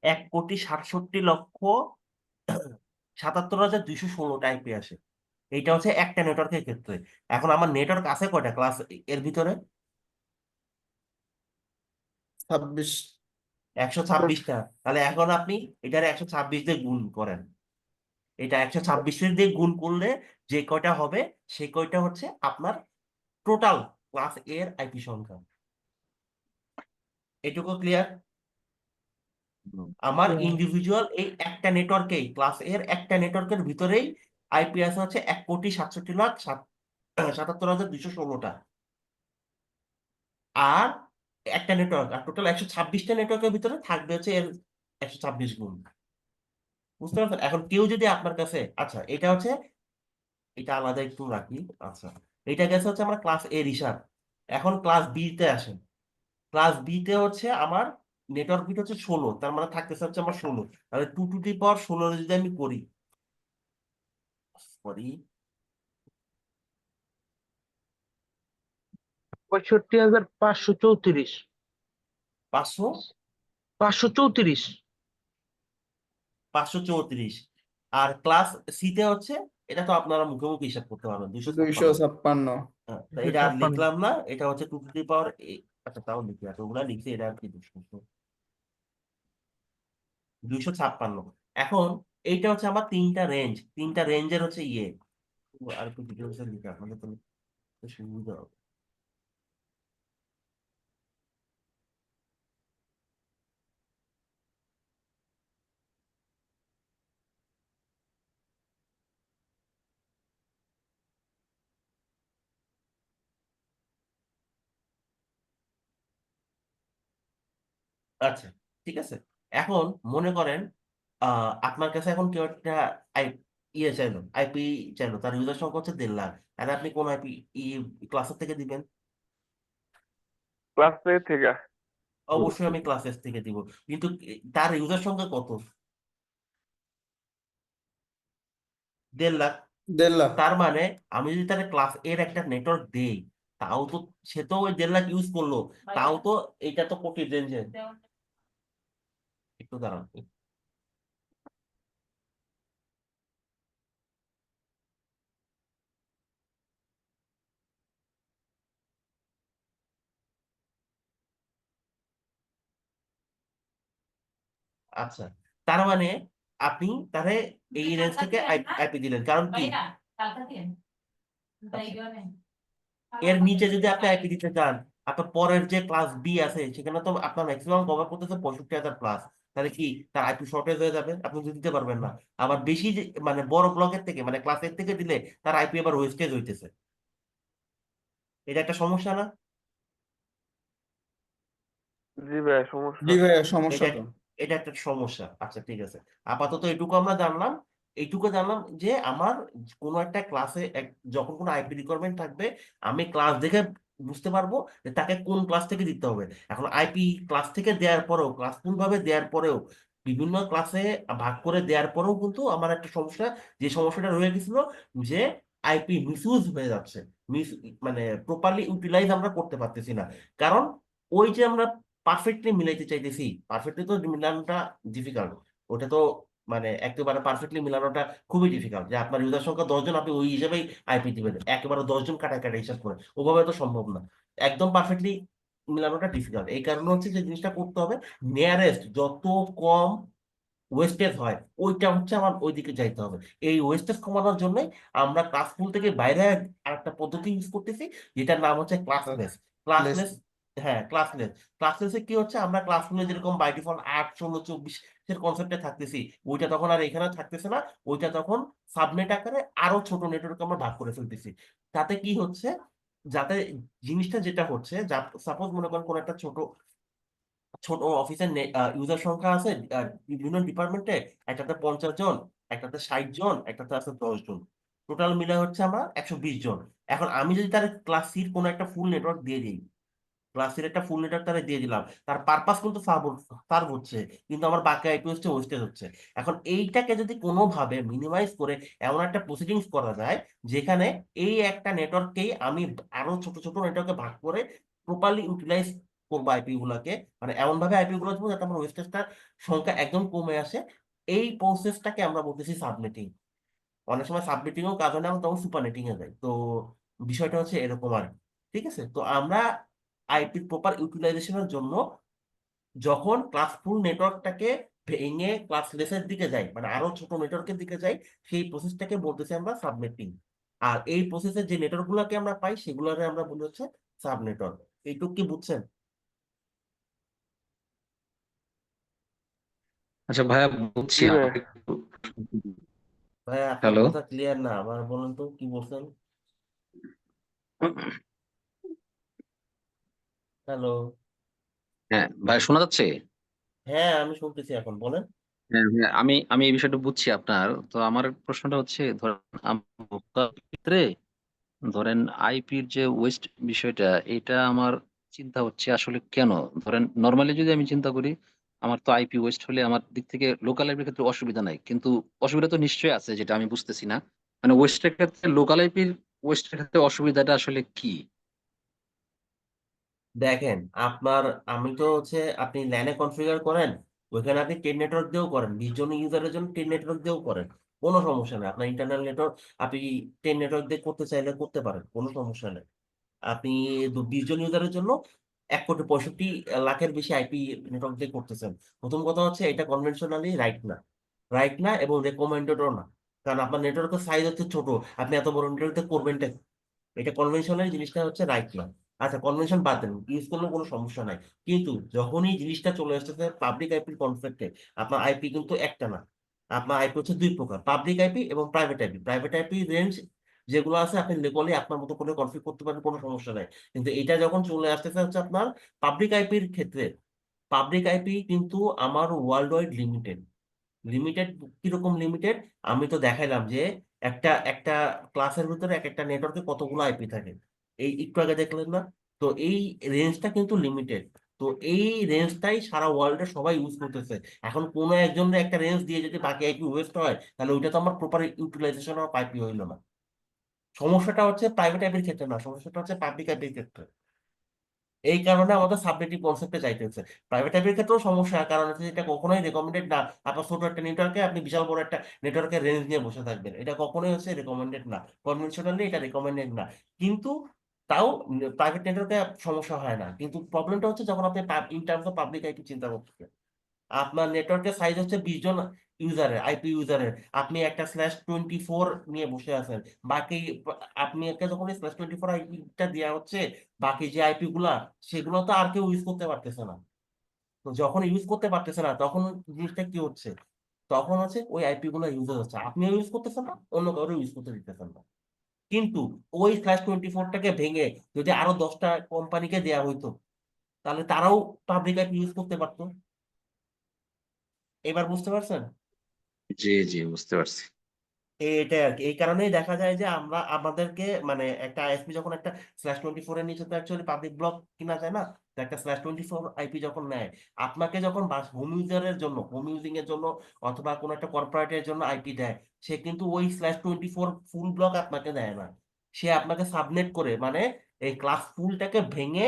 1,67,216,টা আইপি আসে। এইটা হচ্ছে একটা নেটওয়ার্কের ক্ষেত্রে। এখন আমার নেটওয়ার্ক আছে কয়টা ক্লাস এর ভিতরে? 26। 126টা। তাহলে এখন আপনি এটার 126 দিয়ে গুণ করেন, এটা 126 দিয়ে গুণ করলে যে কয়টা হবে সেই কয়টা হচ্ছে আপনার টোটাল ক্লাস এর আইপি সংখ্যা। এটুকু ক্লিয়ার? আমার ইন্ডিভিজুয়াল এই একটা নেটওয়ার্কেই, ক্লাস এর একটা নেটওয়ার্কের ভিতরেই আইপি আছে হচ্ছে 1,67,77,216টা। আর একটা নেটওয়ার্ক, আর টোটাল 126টা নেটওয়ার্কের ভিতরে থাকবে হচ্ছে এর 126 গুণ। বুঝতে পারছেন? এখন কেউ যদি আপনার কাছে, আচ্ছা এটা হচ্ছে, এটা আলাদা একটু রাখি। আচ্ছা, এটা গেছে হচ্ছে আমার ক্লাস এর হিসাব। এখন ক্লাস বি তে আসেন। ক্লাস বি তে হচ্ছে আমার নেটওয়ার্ক বিট হচ্ছে 16, তার মানে থাকতেছে হচ্ছে আমার 16। তাহলে 2 টু দি পাওয়ার 16 যদি আমি করি, সরি 65,534। 500 534। 534। আর ক্লাস সি তে হচ্ছে, এটা তো আপনারা মুখে মুখে হিসাব করতে পারবেন, 256। 256। তো এটা আর লিখলাম না, এটা হচ্ছে 2 টু দি পাওয়ার। আচ্ছা তাও লিখি, এতগুলা লিখছি, এটা আর কি 256। এখন এইটা হচ্ছে আমার তিনটা রেঞ্জের হচ্ছে ইয়ে। আর একটু ডিটেলস লিখে আপনাদের তো সুবিধা হবে। আচ্ছা, ঠিক আছে। এখন মনে করেন আপনার কাছে এখন কেউ একটা আই ইয়ে চাইলো, আইপি চাইলো, তার ইউজার সংখ্যা হচ্ছে 1.5 লাখ, আর আপনি কোন আইপি ক্লাসের থেকে দিবেন? ক্লাস থেকে। অবশ্যই আমি ক্লাসের থেকে দিব, কিন্তু তার ইউজার সংখ্যা কত? 1.5 লাখ। 1.5 লাখ। তার মানে আমি যদি তাহলে ক্লাস এর একটা নেটওয়ার্ক দেই, তাও তো সে তো ওই 1.5 লাখ ইউজ করলো, তাও তো এটা তো কোটি রেঞ্জে। একটু দাঁড়ান। আচ্ছা, তার মানে আপনি তাহলে এই রেঞ্জ থেকে আইপি দিলেন, কারণ কি এর নিচে যদি আপনি আইপি দিতে চান, আপনার পরের যে ক্লাস বি আছে সেখানে তো আপনার ম্যাক্সিমাম কভার করতেছে 65,000 প্লাস, তাহলে কি তার আইপি শর্টেজ হয়ে যাবে, আপনি তো দিতে পারবেন না। আবার বেশি মানে বড় ব্লকের থেকে মানে ক্লাস এর থেকে দিলে তার আইপি আবার ওয়েস্টেজ হইতেছে। এটা একটা সমস্যা না? জি ভাইয়া সমস্যা। জি ভাইয়া সমস্যা এটা তো। এটা একটা সমস্যা। আচ্ছা ঠিক আছে, আপাতত এটুকু আমরা জানলাম। এইটুকু জানলাম যে আমার কোনো একটা ক্লাসে যখন কোনো আইপি রিকোয়ারমেন্ট থাকবে, আমি ক্লাস দেখে বুঝতে পারবো যে তাকে কোন ক্লাস থেকে দিতে হবে। এখন আইপি ক্লাস থেকে দেওয়ার পরেও, ক্লাস ফুল ভাবে দেওয়ার পরেও, বিভিন্ন ক্লাসে ভাগ করে দেওয়ার পরেও কিন্তু আমার একটা সমস্যা, যে সমস্যাটা রয়ে গেছিল, যে আইপি মিসইউজ হয়ে যাচ্ছে, মিস মানে প্রপারলি ইউটিলাইজ আমরা করতে পারতেছি না। কারণ ওই যে আমরা পারফেক্টলি মিলাইতে চাইতেছি, পারফেক্টলি তো মিলানোটা ডিফিকাল্ট। ওটা তো মানে একেবারে পারফেক্টলি মিলানোটা খুবই ডিফিকাল্ট, যে আপনার ইউজার সংখ্যা 10 জন, আপনি ওই হিসেবেই আইপি দিবেন, একেবারে 10 জন কাটা কাটা হিসাব করে, ওভাবে তো সম্ভব না। একদম পারফেক্টলি মিলানোটা ডিফিকাল্ট। এই কারণে হচ্ছে যে জিনিসটা করতে হবে, নিয়ারেস্ট যত কম ওয়েস্টেজ হয় ওইটা হচ্ছে আমার ওইদিকে যাইতে হবে। এই ওয়েস্টেজ কমানোর জন্য আমরা ক্লাসফুল থেকে বাইরে আরেকটা পদ্ধতি ইউজ করতেছি, যেটার নাম হচ্ছে ক্লাসলেস। লেস। ক্লাসলেস, হ্যাঁ ক্লাসলেস। ক্লাসলেসে কি হচ্ছে, আমরা ক্লাসরুমে যেরকম বাই ডিফল্ট 8, 16, 24 এর কনসেপ্টে থাকতেছি, ওইটা তখন আর এখানে থাকতেছে না। ওইটা তখন সাবনেট আকারে আরো ছোট নেটওয়ার্ক আমরা ভাগ করে ফেলতেছি। তাতে কি হচ্ছে, যাতে জিনিসটা যেটা হচ্ছে, সাপোজ মনে করেন কোন একটা ছোট ছোট অফিসের ইউজার সংখ্যা আছে বিভিন্ন ডিপার্টমেন্টে, একটাতে 50 জন, একটাতে 60 জন, একটাতে আছে 10 জন, টোটাল মিলে হচ্ছে আমরা 120 জন। এখন আমি যদি তার ক্লাস সির কোনো একটা ফুল নেটওয়ার্ক দিয়ে দিই, ক্লাস সির একটা ফুল নেটওয়ার্ক তারা দিয়ে দিলাম, তার পারপাস কিন্তু সার্ভ হচ্ছে, কিন্তু আমার বাকি আইপি হচ্ছে ওয়েস্টেজ হচ্ছে। এখন এইটাকে যদি কোনোভাবে মিনিমাইজ করে এমন একটা প্রসিডিংস করা যায়, যেখানে এই একটা নেটওয়ার্ককেই আমি আরো ছোট ছোট নেটওয়ার্কে ভাগ করে প্রপারলি ইউটিলাইজ করবো আইপি গুলাকে, মানে এমন ভাবে আইপি গুলো দেবো যাতে আমার ওয়েস্টেজটার সংখ্যা একদম কমে আসে। এই প্রসেসটাকে আমরা বলতেছি সাবনেটিং। অনেক সময় সাবনেটিংও কাজ হয় না, আমরা তখন সুপারনেটিং এ যাই। তো বিষয়টা হচ্ছে এরকম আর কি। ঠিক আছে, তো আমরা আইপি প্রপার ইউটিলাইজেশনের জন্য যখন ক্লাসফুল নেটওয়ার্কটাকে ভেঙে ক্লাসলেসের দিকে যাই, মানে আরো ছোট নেটওয়ার্কের দিকে যাই, সেই প্রসেসটাকে বলতেছি আমরা সাবনেটিং। আর এই প্রসেসের যে নেটওয়ার্ক গুলোকে আমরা পাই সেগুলোকে আমরা বলি হচ্ছে সাব নেটওয়ার্ক। এইটুকু কি বুঝছেন? আচ্ছা ভাইয়া বুঝছি, জি ভাইয়া। আমাকে একটু ভাই আপনার হ্যালো। কথা ক্লিয়ার না, আবার বলুন তো কি বলছেন। হ্যালো। হ্যাঁ ভাই, শোনা যাচ্ছে? হ্যাঁ আমি শুনতেছি, এখন বলেন। হ্যাঁ হ্যাঁ, আমি আমি এই বিষয়টা বুঝছি আপনার। তো আমার প্রশ্নটা হচ্ছে, ধরেন আমার ক্ষেত্রে ধরেন আইপির যে ওয়েস্ট বিষয়টা, এটা আমার চিন্তা হচ্ছে আসলে কেন। ধরেন নর্মালি যদি আমি চিন্তা করি, আমার তো আইপি ওয়েস্ট হলে আমার দিক থেকে লোকাল আইপির ক্ষেত্রে অসুবিধা নাই, কিন্তু অসুবিধা তো নিশ্চয়ই আছে, যেটা আমি বুঝতেছি না। মানে ওয়েস্টের ক্ষেত্রে, লোকাল আইপির ওয়েস্টের ক্ষেত্রে অসুবিধাটা আসলে কি? দেখেন আপনার, আমি তো হচ্ছে আপনি ল্যানে কনফিগার করেন, ওইখানে আপনি 10 নেটওয়ার্ক দিয়েও করেন, 20 জন ইউজারের জন্য 10 নেটওয়ার্ক দিয়েও করেন, কোনো সমস্যা নেই। আপনার ইন্টারনাল নেটওয়ার্ক আপনি 10 নেটওয়ার্ক দিয়ে করতে চাইলে করতে পারেন, কোনো সমস্যা নেই। আপনি 20 জন ইউজারের জন্য 1,65,00,000-এর বেশি আইপি নেটওয়ার্ক দিয়ে করতেছেন। প্রথম কথা হচ্ছে এটা কনভেনশনালি রাইট না, রাইট না এবং রেকমেন্ডেডও না। কারণ আপনার নেটওয়ার্কের সাইজ হচ্ছে ছোট, আপনি এত বড় নেটওয়ার্ক দিয়ে করবেনটা কি? এটা কনভেনশনাল জিনিসটা হচ্ছে রাইট না। আচ্ছা কনভেনশন বাদ দেন, ইউজ করলেও কোনো সমস্যা নাই। কিন্তু যখনই জিনিসটা চলে আসতেছে পাবলিক আইপির কনসেপ্টে, আপনার আইপি কিন্তু একটা না, আপনার আইপি হচ্ছে দুই প্রকার, পাবলিক আইপি এবং private IP. Private IP range যেগুলো আছে আপনি লেগলি আপনার মতো করে কনফিগ করতে পারেন, কোনো সমস্যা নাই। কিন্তু এটা যখন চলে আসতেছে হচ্ছে আপনার পাবলিক আইপির ক্ষেত্রে, পাবলিক আইপি কিন্তু আমার ওয়ার্ল্ড ওয়াইড লিমিটেড। লিমিটেড কিরকম লিমিটেড? আমি তো দেখাইলাম যে একটা একটা ক্লাসের ভিতরে এক একটা নেটওয়ার্কে কতগুলো আইপি থাকে, এই একটু আগে দেখলেন না? তো এই রেঞ্জটা কিন্তু লিমিটেড। তো এই রেঞ্জটাই সারা ওয়ার্ল্ডে সবাই ইউজ করতেছে। এখন কোনো একজনের একটা রেঞ্জ দিয়ে যদি বাকি আইপি ওয়েস্ট হয়, তাহলে ওইটা তো আমার প্রপার ইউটিলাইজেশন অফ আইপি হইলো না। সমস্যাটা হচ্ছে প্রাইভেট আইপির ক্ষেত্রে না, সমস্যাটা হচ্ছে পাবলিক আইপির ক্ষেত্রে। এই কারণে আমাদের সাবনেটিভ কনসেপ্টে যাইতে হচ্ছে। প্রাইভেট আইপির ক্ষেত্রেও সমস্যা, কারণ হচ্ছে এটা কখনোই রেকমেন্ডেড না। আপনার ছোট একটা নেটওয়ার্কে আপনি বিশাল বড় একটা নেটওয়ার্কের রেঞ্জ নিয়ে বসে থাকবেন, এটা কখনোই হচ্ছে রেকমেন্ডেড না, কনভেনশনালি এটা রেকমেন্ডেড না। কিন্তু তাও প্রাইভেট নেটওয়ার্কে সমস্যা হয় না, কিন্তু প্রবলেমটা হচ্ছে যখন আপনি in terms of public IP চিন্তা করতেছেন। আপনার নেটওয়ার্কের সাইজ হচ্ছে 20 জন ইউজারের, আইপি ইউজারের, আপনি একটা /24 নিয়ে বসে আছেন। বাকি আপনি একটা যখন /24 আইপিটা দেওয়া হচ্ছে, বাকি যে আইপি গুলা সেগুলো তো আর কেউ ইউজ করতে পারতেছে না। তো যখন ইউজ করতে পারতেছে না, তখন জিনিসটা কি হচ্ছে? তখন হচ্ছে ওই আইপি গুলো ইউজ হচ্ছে, আপনিও ইউজ করতেছেন না, অন্য কারো ইউজ করতে দিতেছেন না। কিন্তু ওই /24টাকে ভেঙে যদি আরো 10টা কোম্পানিকে দেওয়া হইতো, তাহলে তারাও পাবলিক আইপি ইউজ করতে পারতো। এবার বুঝতে পারছেন? জি জি, বুঝতে পারছি। এটাই আর কি। এই কারণেই দেখা যায় যে আমরা আমাদেরকে মানে একটা আইএসপি যখন একটা /24 এর নিচে তো অ্যাকচুয়ালি পাবলিক ব্লক কিনা যায় না। তো একটা /24 আইপি যখন নেয়, আপনাকে যখন হোম ইউজারের জন্য, হোম ইউজিং এর জন্য অথবা কোনো একটা কর্পোরেটের জন্য আইপি দেয়, সে কিন্তু ওই /24 ফুল ব্লক আপনাকে দেয় না। সে আপনাকে সাবনেট করে, মানে এই ক্লাস ফুলটাকে ভেঙে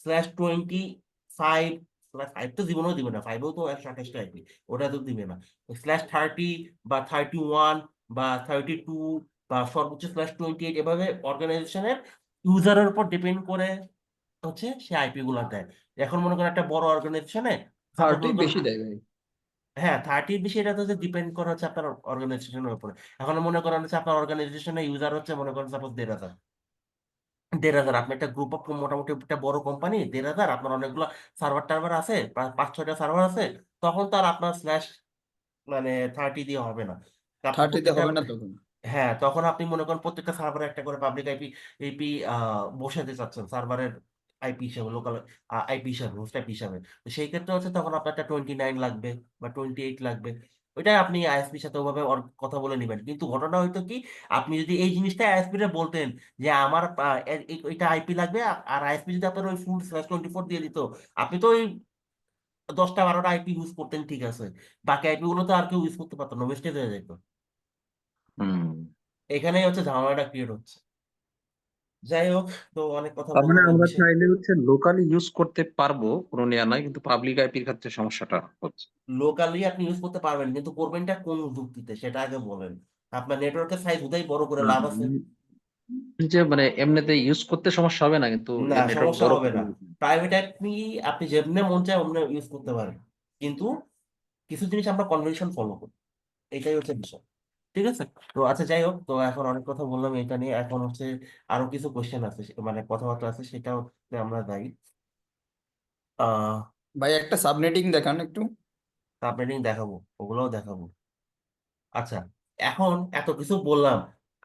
/25, /5 তো জীবনেও দিবে না, 5এও তো 128টা আইপি, ওটা তো দিবে না। /30 বা 31 বা 32 বা সর্বোচ্চ /28 এভাবে অর্গানাইজেশনের ইউজারের উপর ডিপেন্ড করে হচ্ছে সে আইপি গুলা দেয়। এখন মনে করেন একটা বড় অর্গানাইজেশনে, সাপোজ 30 মনে করেন, বেশি দেয় ভাই। হ্যাঁ 30 বেশি, এটা তো ডিপেন্ড করে হচ্ছে আপনার অর্গানাইজেশনের উপরে। এখন মনে করেন হচ্ছে আপনার অর্গানাইজেশনে ইউজার হচ্ছে মনে করেন সাপোজ 1,500, 1,500, আপনি একটা গ্রুপ অফ মোটামুটি একটা বড় কোম্পানি, 1,500, আপনার অনেকগুলো সার্ভার টার্ভার আছে, 5-6টা সার্ভার আছে, তখন তার আপনার মানে 30 দিয়ে হবে না। আপনি 30-তে প্রত্যেকটা, হবে না তখন। হ্যাঁ তখন আপনি মনে করেন প্রত্যেকটা সার্ভারে একটা করে পাবলিক আইপি বসাতে চাচ্ছেন সার্ভারের আইপি হিসাবে, লোকাল আইপি হিসাবে, হোস্ট আইপি হিসাবে। তো সেই ক্ষেত্রে হচ্ছে তখন আপনার একটা 29 লাগবে বা 28 লাগবে। ওইটা আপনি আইএসপির সাথে ওভাবে কথা বলে নেবেন। কিন্তু ঘটনা হয়তো কি, আপনি যদি এই জিনিসটা আইএসপি রে বলতেন যে আমার এটা আইপি লাগবে, আর আইএসপি যদি আপনার ওই ফুল /24 দিয়ে দিত, আপনি তো ওই 10টা 12টা আইপি ইউজ করতেন, ঠিক আছে, বাকি আইপি গুলো তো আর কেউ ইউজ করতে পারতো না, ওয়েস্টেজ হয়ে যেত। হুম। এখানেই হচ্ছে ঝামেলাটা ক্রিয়েট হচ্ছে। যাই হোক, তো অনেক কথা তার মানে বললাম এই আমরা বিষয়ে। চাইলে হচ্ছে লোকালি ইউজ করতে পারবো, কোনো নেয়া নাই, কিন্তু পাবলিক আইপির ক্ষেত্রে সমস্যাটা হচ্ছে। লোকালি আপনি ইউজ করতে পারবেন, কিন্তু করবেনটা কোন যুক্তিতে সেটা আগে বলেন। আপনার নেটওয়ার্কের সাইজ হুদাই বড় করে লাভ আছে? যে মানে এমনিতে ইউজ করতে সমস্যা হবে না, কিন্তু না, নেটওয়ার্ক সমস্যা বড় হবে না। প্রাইভেট আপনি আপনি যেমনি মন চায় অমনি ইউজ করতে পারেন, কিন্তু কিছু জিনিস আমরা কনভেনশন ফলো করি, এটাই হচ্ছে বিষয়। ঠিক আছে? তো আচ্ছা যাই হোক, তো এখন অনেক কথা বললাম এটা নিয়ে, এখন হচ্ছে আরো কিছু কোশ্চেন আছে, মানে কথাবার্তা আছে, সেটা হচ্ছে আমরা যাই। আহ ভাই একটা সাবনেটিং দেখান একটু। সাবনেটিং দেখাবো, ওগুলোও দেখাবো। আচ্ছা, এখন এত কিছু বললাম,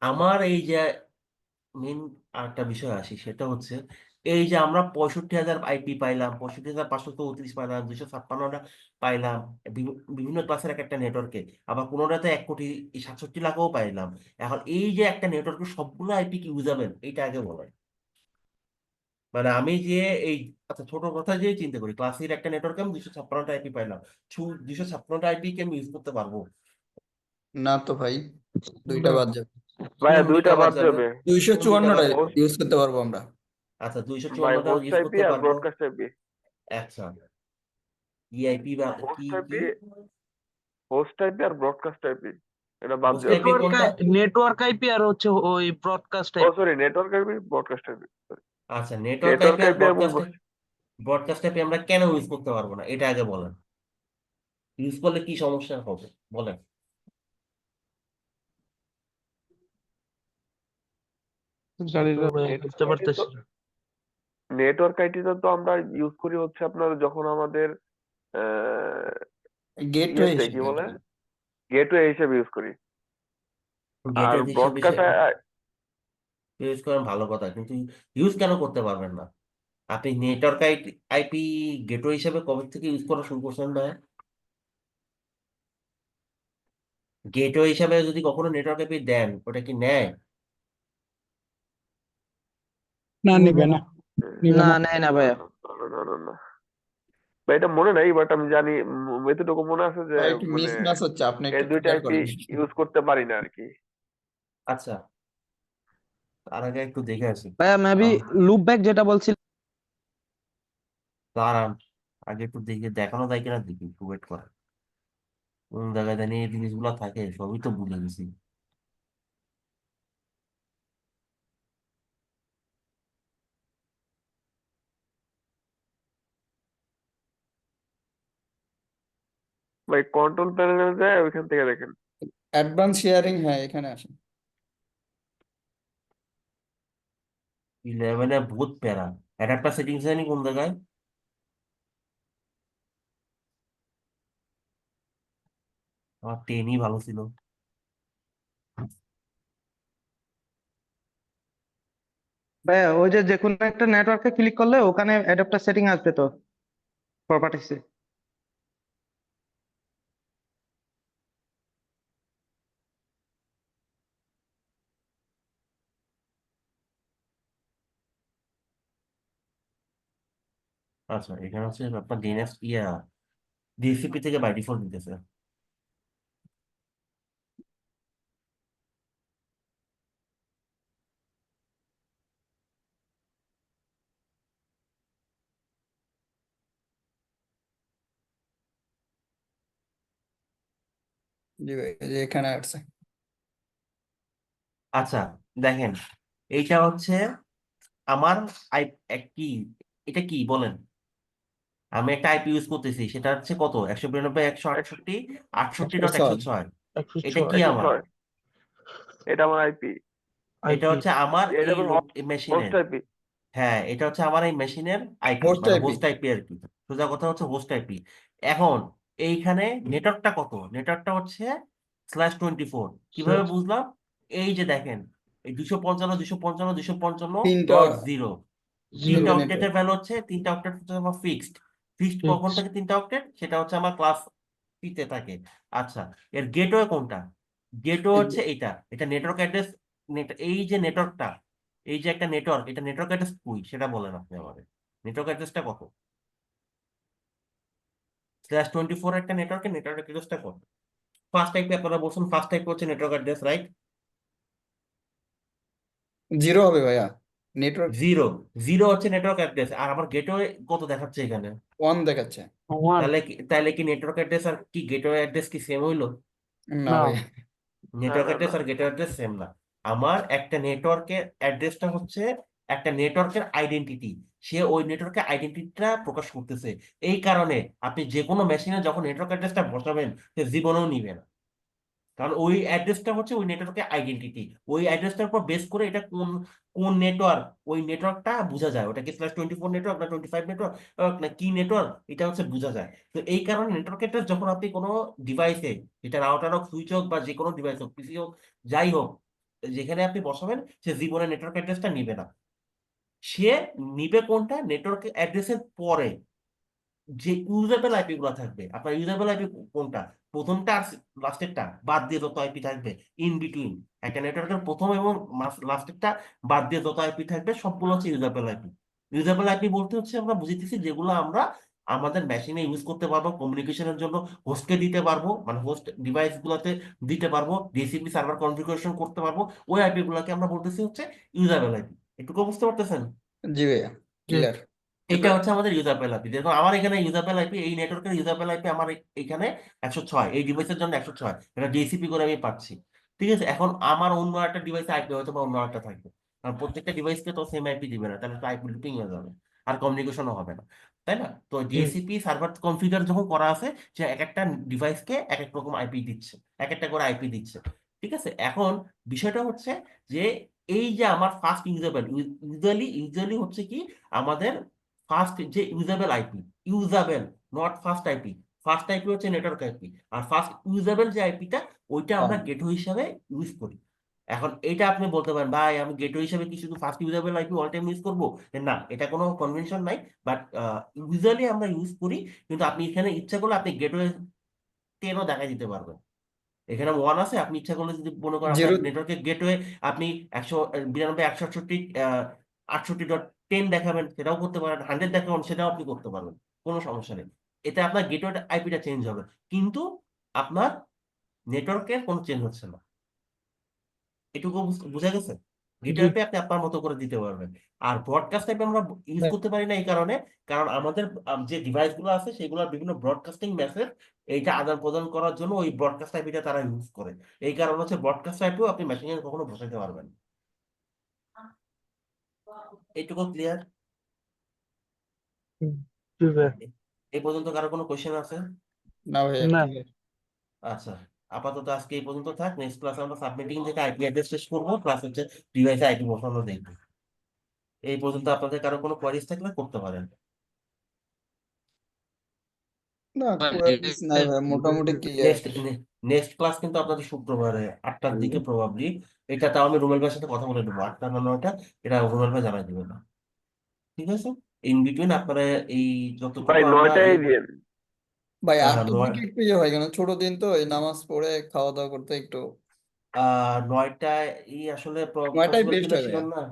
আমার এই যে মেন একটা বিষয় আসি, সেটা হচ্ছে এই যে আমরা 65,000 আইপি পাইলাম, 65,534 পাইলাম, 256টা পাইলাম, বিভিন্ন ক্লাসের এক একটা নেটওয়ার্কে, আবার কোনোটাতে 1,67,00,000ও পাইলাম। এখন এই যে একটা নেটওয়ার্কের সবগুলো আইপি কি ইউজাবেল, এইটা আগে বলেন। মানে আমি যে এই, আচ্ছা ছোট কথা যে চিন্তা করি, ক্লাসের একটা নেটওয়ার্কে আমি 256টা আইপি পাইলাম, 256টা আইপি কি আমি ইউজ করতে পারবো? না তো ভাই, দুইটা বাদ যাবে। ভাইয়া কোন দুইটা দুইটা বাদ বাদ যাবে? যাবে। কোন দুইটা বাদ 254টা যাবে? ইউজ করতে পারবো আমরা। আচ্ছা, ভাই 254টা হোস্ট ইউজ আইপি করতে আর পারবো। Broadcast IP. আচ্ছা, ইআইপি বা কি হোস্ট কি? আইপি, হোস্ট আইপি আর ব্রডকাস্ট আইপি, এটা বাদ হোস্ট যাবে। আইপি কোনটা? নেটওয়ার্ক আইপি আর হচ্ছে ওই ব্রডকাস্ট ও IP. Sorry, network IP, broadcast IP. আচ্ছা, নেটওয়ার্ক আইপি নেটওয়ার্ক আর আইপি এবং ব্রডকাস্ট, ব্রডকাস্ট আইপি আমরা কেন ইউজ করতে পারবো না, এটা আগে বলেন। ইউজ করলে কি সমস্যা হবে বলেন। জানি না। বুঝতে পারতেছি না। নেটওয়ার্ক আইটিটা তো আমরা ইউজ করি হচ্ছে আপনার যখন আমাদের গেটওয়ে ইয়েতে কি হিসেবে আর বলে, কি। গেটওয়ে হিসেবে ইউজ করি। আর গেটের হিসাব ব্রডকাস্ট ইউজ করেন, ভালো কথা, কিন্তু ইউজ কেন করতে পারবেন না? আপনি নেটওয়ার্ক আইপি গেটওয়ে হিসেবে কবে থেকে ইউজ করা শুরু করছেন ভাই? গেটওয়ে হিসাবে যদি কখনো নেটওয়ার্ক আইপি দেন ওটা কি নেয়? না নিবে না, নিবে না না। নেয় না ভাইয়া। না বা এটা মনে নাই, বাট আমি জানি এতটুকু মনে আছে যে ভাই একটু মানে মিসম্যাচ হচ্ছে, আপনি এই একটু দুইটা ক্লিয়ার আইপি করেন। ইউজ করতে পারি না আর কি। আচ্ছা, তার আগে একটু দেখে আসি। ভাইয়া মেবি লুপ ব্যাক যেটা বলছিল। দাঁড়ান, আগে একটু দেখে দেখানো যায় কিনা দেখি, একটু ওয়েট করেন। কোন জায়গায় জানি এই জিনিসগুলো থাকে সবই তো ভুলে গেছি। ভাই কন্ট্রোল প্যানেলে যায় ওইখান থেকে দেখেন। অ্যাডভান্স শেয়ারিং, হ্যাঁ এখানে আসেন। 11-এ বহুত প্যারা। অ্যাডাপ্টার সেটিংস জানি কোন জায়গায়? আমার 10ই ভালো ছিল। ভাইয়া ওই যে কোনো একটা নেটওয়ার্কে ক্লিক করলে ওখানে অ্যাডাপ্টার সেটিং আসবে তো প্রপার্টিসে। আচ্ছা, এখানে হচ্ছে আপনার ডিএনএস ডিসিপি থেকে বাই ডিফল্ট দিতেছে। জি ভাই, এই যে এখানে আসছে। আচ্ছা, দেখেন এইটা হচ্ছে আমার আই কি, এটা কি বলেন? আমি একটা আইপি ইউজ করতেছি, সেটা হচ্ছে কত, 192.168 68.106। এটা কি 106 আমার? 106 এটা আমার আইপি। এটা আইপি। হচ্ছে আমার এটা এই আমার মেশিনের। Host IP. হ্যাঁ, এটা হচ্ছে আমার এই মেশিনের আইপি, হোস্ট মানে আইপি। হোস্ট আইপি আর কি। সোজা কথা হচ্ছে হোস্ট আইপি। এখন এইখানে নেটওয়ার্কটা কত? নেটওয়ার্কটা হচ্ছে /24। কিভাবে বুঝলাম? এই যে দেখেন, এই 255 তিনটা 255.0 তিনটা জিরো অক্টেটের নেটওয়ার্ক। ভ্যালু হচ্ছে, তিনটা অক্টেট হচ্ছে আমার ফিক্সড। ফিক্সড কখন থেকে তিনটা অক্টেট, সেটা হচ্ছে আমার ক্লাস পিতে থাকে। আচ্ছা, এর গেটওয়ে কোনটা? গেটওয়ে হচ্ছে এটা, এটা নেটওয়ার্ক অ্যাড্রেস। এই যে নেটওয়ার্কটা, এই যে একটা নেটওয়ার্ক, এটা নেটওয়ার্ক অ্যাড্রেস কই সেটা বলেন আপনি আমাদের। নেটওয়ার্ক অ্যাড্রেসটা কত? /24 একটা নেটওয়ার্কের নেটওয়ার্ক অ্যাড্রেসটা কত? ফার্স্ট টাইপে আপনারা বলছেন, ফার্স্ট টাইপ হচ্ছে নেটওয়ার্ক অ্যাড্রেস, রাইট? জিরো হবে ভাইয়া, নেটওয়ার্ক জিরো। জিরো হচ্ছে নেটওয়ার্ক অ্যাড্রেস, আর আমার গেটওয়ে কত দেখাচ্ছে এখানে? 1 দেখাচ্ছে। তাহলে কি নেটওয়ার্ক অ্যাড্রেস আর কি গেটওয়ে অ্যাড্রেস কি সেম হইলো? না না। ভাইয়া। নেটওয়ার্ক না অ্যাড্রেস আর গেটওয়ে অ্যাড্রেস সেম না। আমার একটা নেটওয়ার্কের অ্যাড্রেসটা হচ্ছে একটা নেটওয়ার্কের আইডেন্টিটি। সে ওই নেটওয়ার্কের আইডেন্টিটিটা প্রকাশ করতেছে। এই কারণে আপনি যে কোনো মেশিনে যখন নেটওয়ার্ক অ্যাড্রেসটা বসাবেন, সে জীবনেও নিবে না। কারণ ওই অ্যাড্রেসটা হচ্ছে ওই নেটওয়ার্কের আইডেন্টিটি। ওই অ্যাড্রেসটার উপর বেস করে এটা কোন কোন নেটওয়ার্ক, ওই নেটওয়ার্কটা বোঝা যায় ওটা কি /24 নেটওয়ার্ক না 25 নেটওয়ার্ক না কি নেটওয়ার্ক, এটা হচ্ছে বোঝা যায়। তো এই কারণে নেটওয়ার্ক অ্যাড্রেস যখন আপনি কোনো ডিভাইসে, এটা রাউটার হোক, সুইচ হোক, বা যে কোনো ডিভাইস হোক, পিসি হোক, যাই হোক, যেখানে আপনি বসাবেন, সে জীবনে নেটওয়ার্ক অ্যাড্রেসটা নিবে না। সে নিবে কোনটা? নেটওয়ার্ক অ্যাড্রেসের পরে যে ইউজেবল আইপি গুলো থাকবে। আপনার ইউজেবল আইপি কোনটা? প্রথমটা আর লাস্টেরটা বাদ দিয়ে যত আইপি থাকবে ইন বিটুইন, একটা নেটওয়ার্কের প্রথম এবং লাস্টেরটা বাদ দিয়ে যত আইপি থাকবে সবগুলো হচ্ছে ইউজেবল আইপি। ইউজেবল আইপি বলতে হচ্ছে আমরা বুঝিতেছি যেগুলো আমরা আমাদের মেশিনে ইউজ করতে পারবো, কমিউনিকেশনের জন্য হোস্টকে দিতে পারবো, মানে হোস্ট ডিভাইস গুলোতে দিতে পারবো, ডিসিপি সার্ভার কনফিগারেশন করতে পারবো, ওই আইপি গুলোকে আমরা বলতেছি হচ্ছে ইউজেবল আইপি। এটুকু বুঝতে পারতেছেন? জি ভাইয়া, ক্লিয়ার। এটা হচ্ছে আমাদের ইউজাবেল আইপি। দেখুন আমার এখানে ইউজাবেল আইপি, এই নেটওয়ার্কের ইউজাবেল আইপি আমার এখানে 106, এই ডিভাইসের জন্য 106, এটা ডিসিপি করে আমি পাচ্ছি। ঠিক আছে, এখন আমার অন্য একটা ডিভাইসে আইপি হয়তো বা অন্য একটা থাকবে, কারণ প্রত্যেকটা ডিভাইসকে তো সেম আইপি দিবে না, তাহলে তো আইপি লুপিং হয়ে যাবে, আর কমিউনিকেশনও হবে না, তাই না? তো ডিএসিপি সার্ভার কনফিগার যখন করা আছে, যে এক একটা ডিভাইসকে এক এক রকম আইপি দিচ্ছে, এক একটা করে আইপি দিচ্ছে। ঠিক আছে, এখন বিষয়টা হচ্ছে যে এই যে আমার ফার্স্ট ইউজাবেল, ইউজুয়ালি হচ্ছে কি আমাদের ফার্স্ট যে usable IP, usable, not first IP. First IP হচ্ছে নেটওয়ার্ক আইপি, আর ফার্স্ট ইউজেবল যে আইপিটা, ওইটা আমরা গেটওয়ে হিসাবে ইউজ করি। এখন এটা আপনি বলতে পারেন, ভাই আমি গেটওয়ে হিসাবে কি শুধু first usable IP all time use করবো? না, এটা কোনো কনভেনশন নাই, বাট ইউজুয়ালি আমরা ইউজ করি। কিন্তু আপনি এখানে ইচ্ছা করলে আপনি গেটওয়ে 10ও দেখাই দিতে পারবেন। এখানে 1 আছে, আপনি ইচ্ছা করলে যদি মনে করেন আপনার 0 নেটওয়ার্কের গেটওয়ে আপনি 192.168.68.10 দেখাবেন, সেটাও করতে পারেন, 100 দেখাবেন, সেটাও আপনি করতে পারবেন, কোনো সমস্যা নেই। এতে আপনার গেটওয়ে আইপিটা চেঞ্জ হবে, কিন্তু আপনার নেটওয়ার্কের কোনো চেঞ্জ হচ্ছে না। এটুকু বোঝা গেছে? জি গেটওয়েতে আপনি আপনার মতো করে দিতে পারবেন। আর ব্রডকাস্ট টাইপে আমরা ইউজ করতে পারি না এই কারণে, কারণ আমাদের যে ডিভাইস গুলো আছে সেগুলোর বিভিন্ন ব্রডকাস্টিং মেসেজ এইটা আদান প্রদান করার জন্য ওই ব্রডকাস্ট আইপিটা তারা ইউজ করে। এই কারণে হচ্ছে ব্রডকাস্ট আইপিও আপনি মেসেঞ্জারে কখনো বসাতে পারবেন না। এইটুকু ক্লিয়ার? জি ভাইয়া। এই পর্যন্ত কারো কোনো কোয়েশ্চেন আছে? না ভাইয়া না ঠিক আছে। আচ্ছা, আপাতত আজকে এই পর্যন্ত থাক। নেক্সট ক্লাসে আমরা সাবমিটিং থেকে আইপি অ্যাড্রেস শেষ করবো, প্লাস হচ্ছে ডিভাইসে আইপি বসানো দেখবো। এই পর্যন্ত আপনাদের কারো কোনো কোয়ারিজ থাকলে করতে পারেন। না কোয়ারিজ নাই ভাই, মোটামুটি ক্লিয়ার। নেক্সট নেক্সট ক্লাস কিন্তু আপনাদের শুক্রবারে 8টার দিকে প্রবাবলি। এটা তাও আমি রুমেল ভাইয়ের সাথে কথা বলে নেবো, 8টা না 9টা, এটা রুমেল ভাই জানাই দিবে না, ঠিক আছে? ইন বিটুইন আপনারা এই ভাই যতটুকু আমরা 9টায় দিয়েন। ভাই হ্যাঁ 8টার দিকে একটু ইয়ে হয় কেন, ছোট দিন তো, এই নামাজ পড়ে খাওয়া দাওয়া করতে একটু 9টায় আসলে 9টাই পসিবল বেস্ট কিনা হয় শিওর ভাইয়া। না।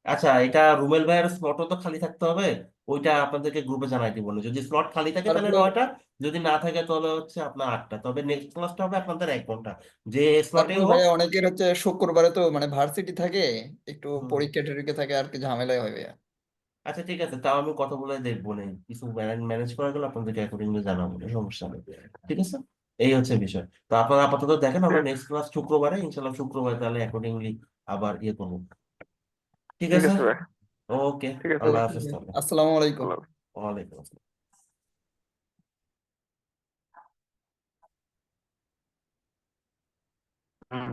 আচ্ছা, এটা রুমেল ভাইয়ের স্লটও তো খালি থাকতে হবে, ওইটা আপনাদেরকে গ্রুপে জানাই দিব। যদি স্লট খালি থাকে তাহলে তারপরে 9টা, যদি না থাকে তাহলে হচ্ছে আপনার 8টা। তবে নেক্সট ক্লাসটা হবে আপনাদের 1 ঘন্টা, যে স্লটে তারপরে হোক। ভাইয়া অনেকের হচ্ছে শুক্রবারে তো মানে ভার্সিটি থাকে, একটু হুম। পরীক্ষা টরীক্ষা থাকে আর কি, ঝামেলাই হয় ভাইয়া। আচ্ছা ঠিক আছে, তাও আমি কথা বলে দেখবো, নেই কিছু ম্যানেজ করা গেলে আপনাদেরকে অ্যাকর্ডিংলি জানাবো, সমস্যা নেই, ঠিক আছে? এই হচ্ছে বিষয়। তো আপনারা আপাতত দেখেন, আমরা নেক্সট ক্লাস শুক্রবারে, ইনশাল্লাহ শুক্রবারে তাহলে অ্যাকর্ডিংলি আবার করবো, ঠিক ঠিক আছে? আছে ভাই, ওকে, ঠিক আছে আল্লাহ ভাই। হাফেজ তাহলে। আসসালামু আলাইকুম। আল্লাহ ওয়ালাইকুম আসসালাম। হুম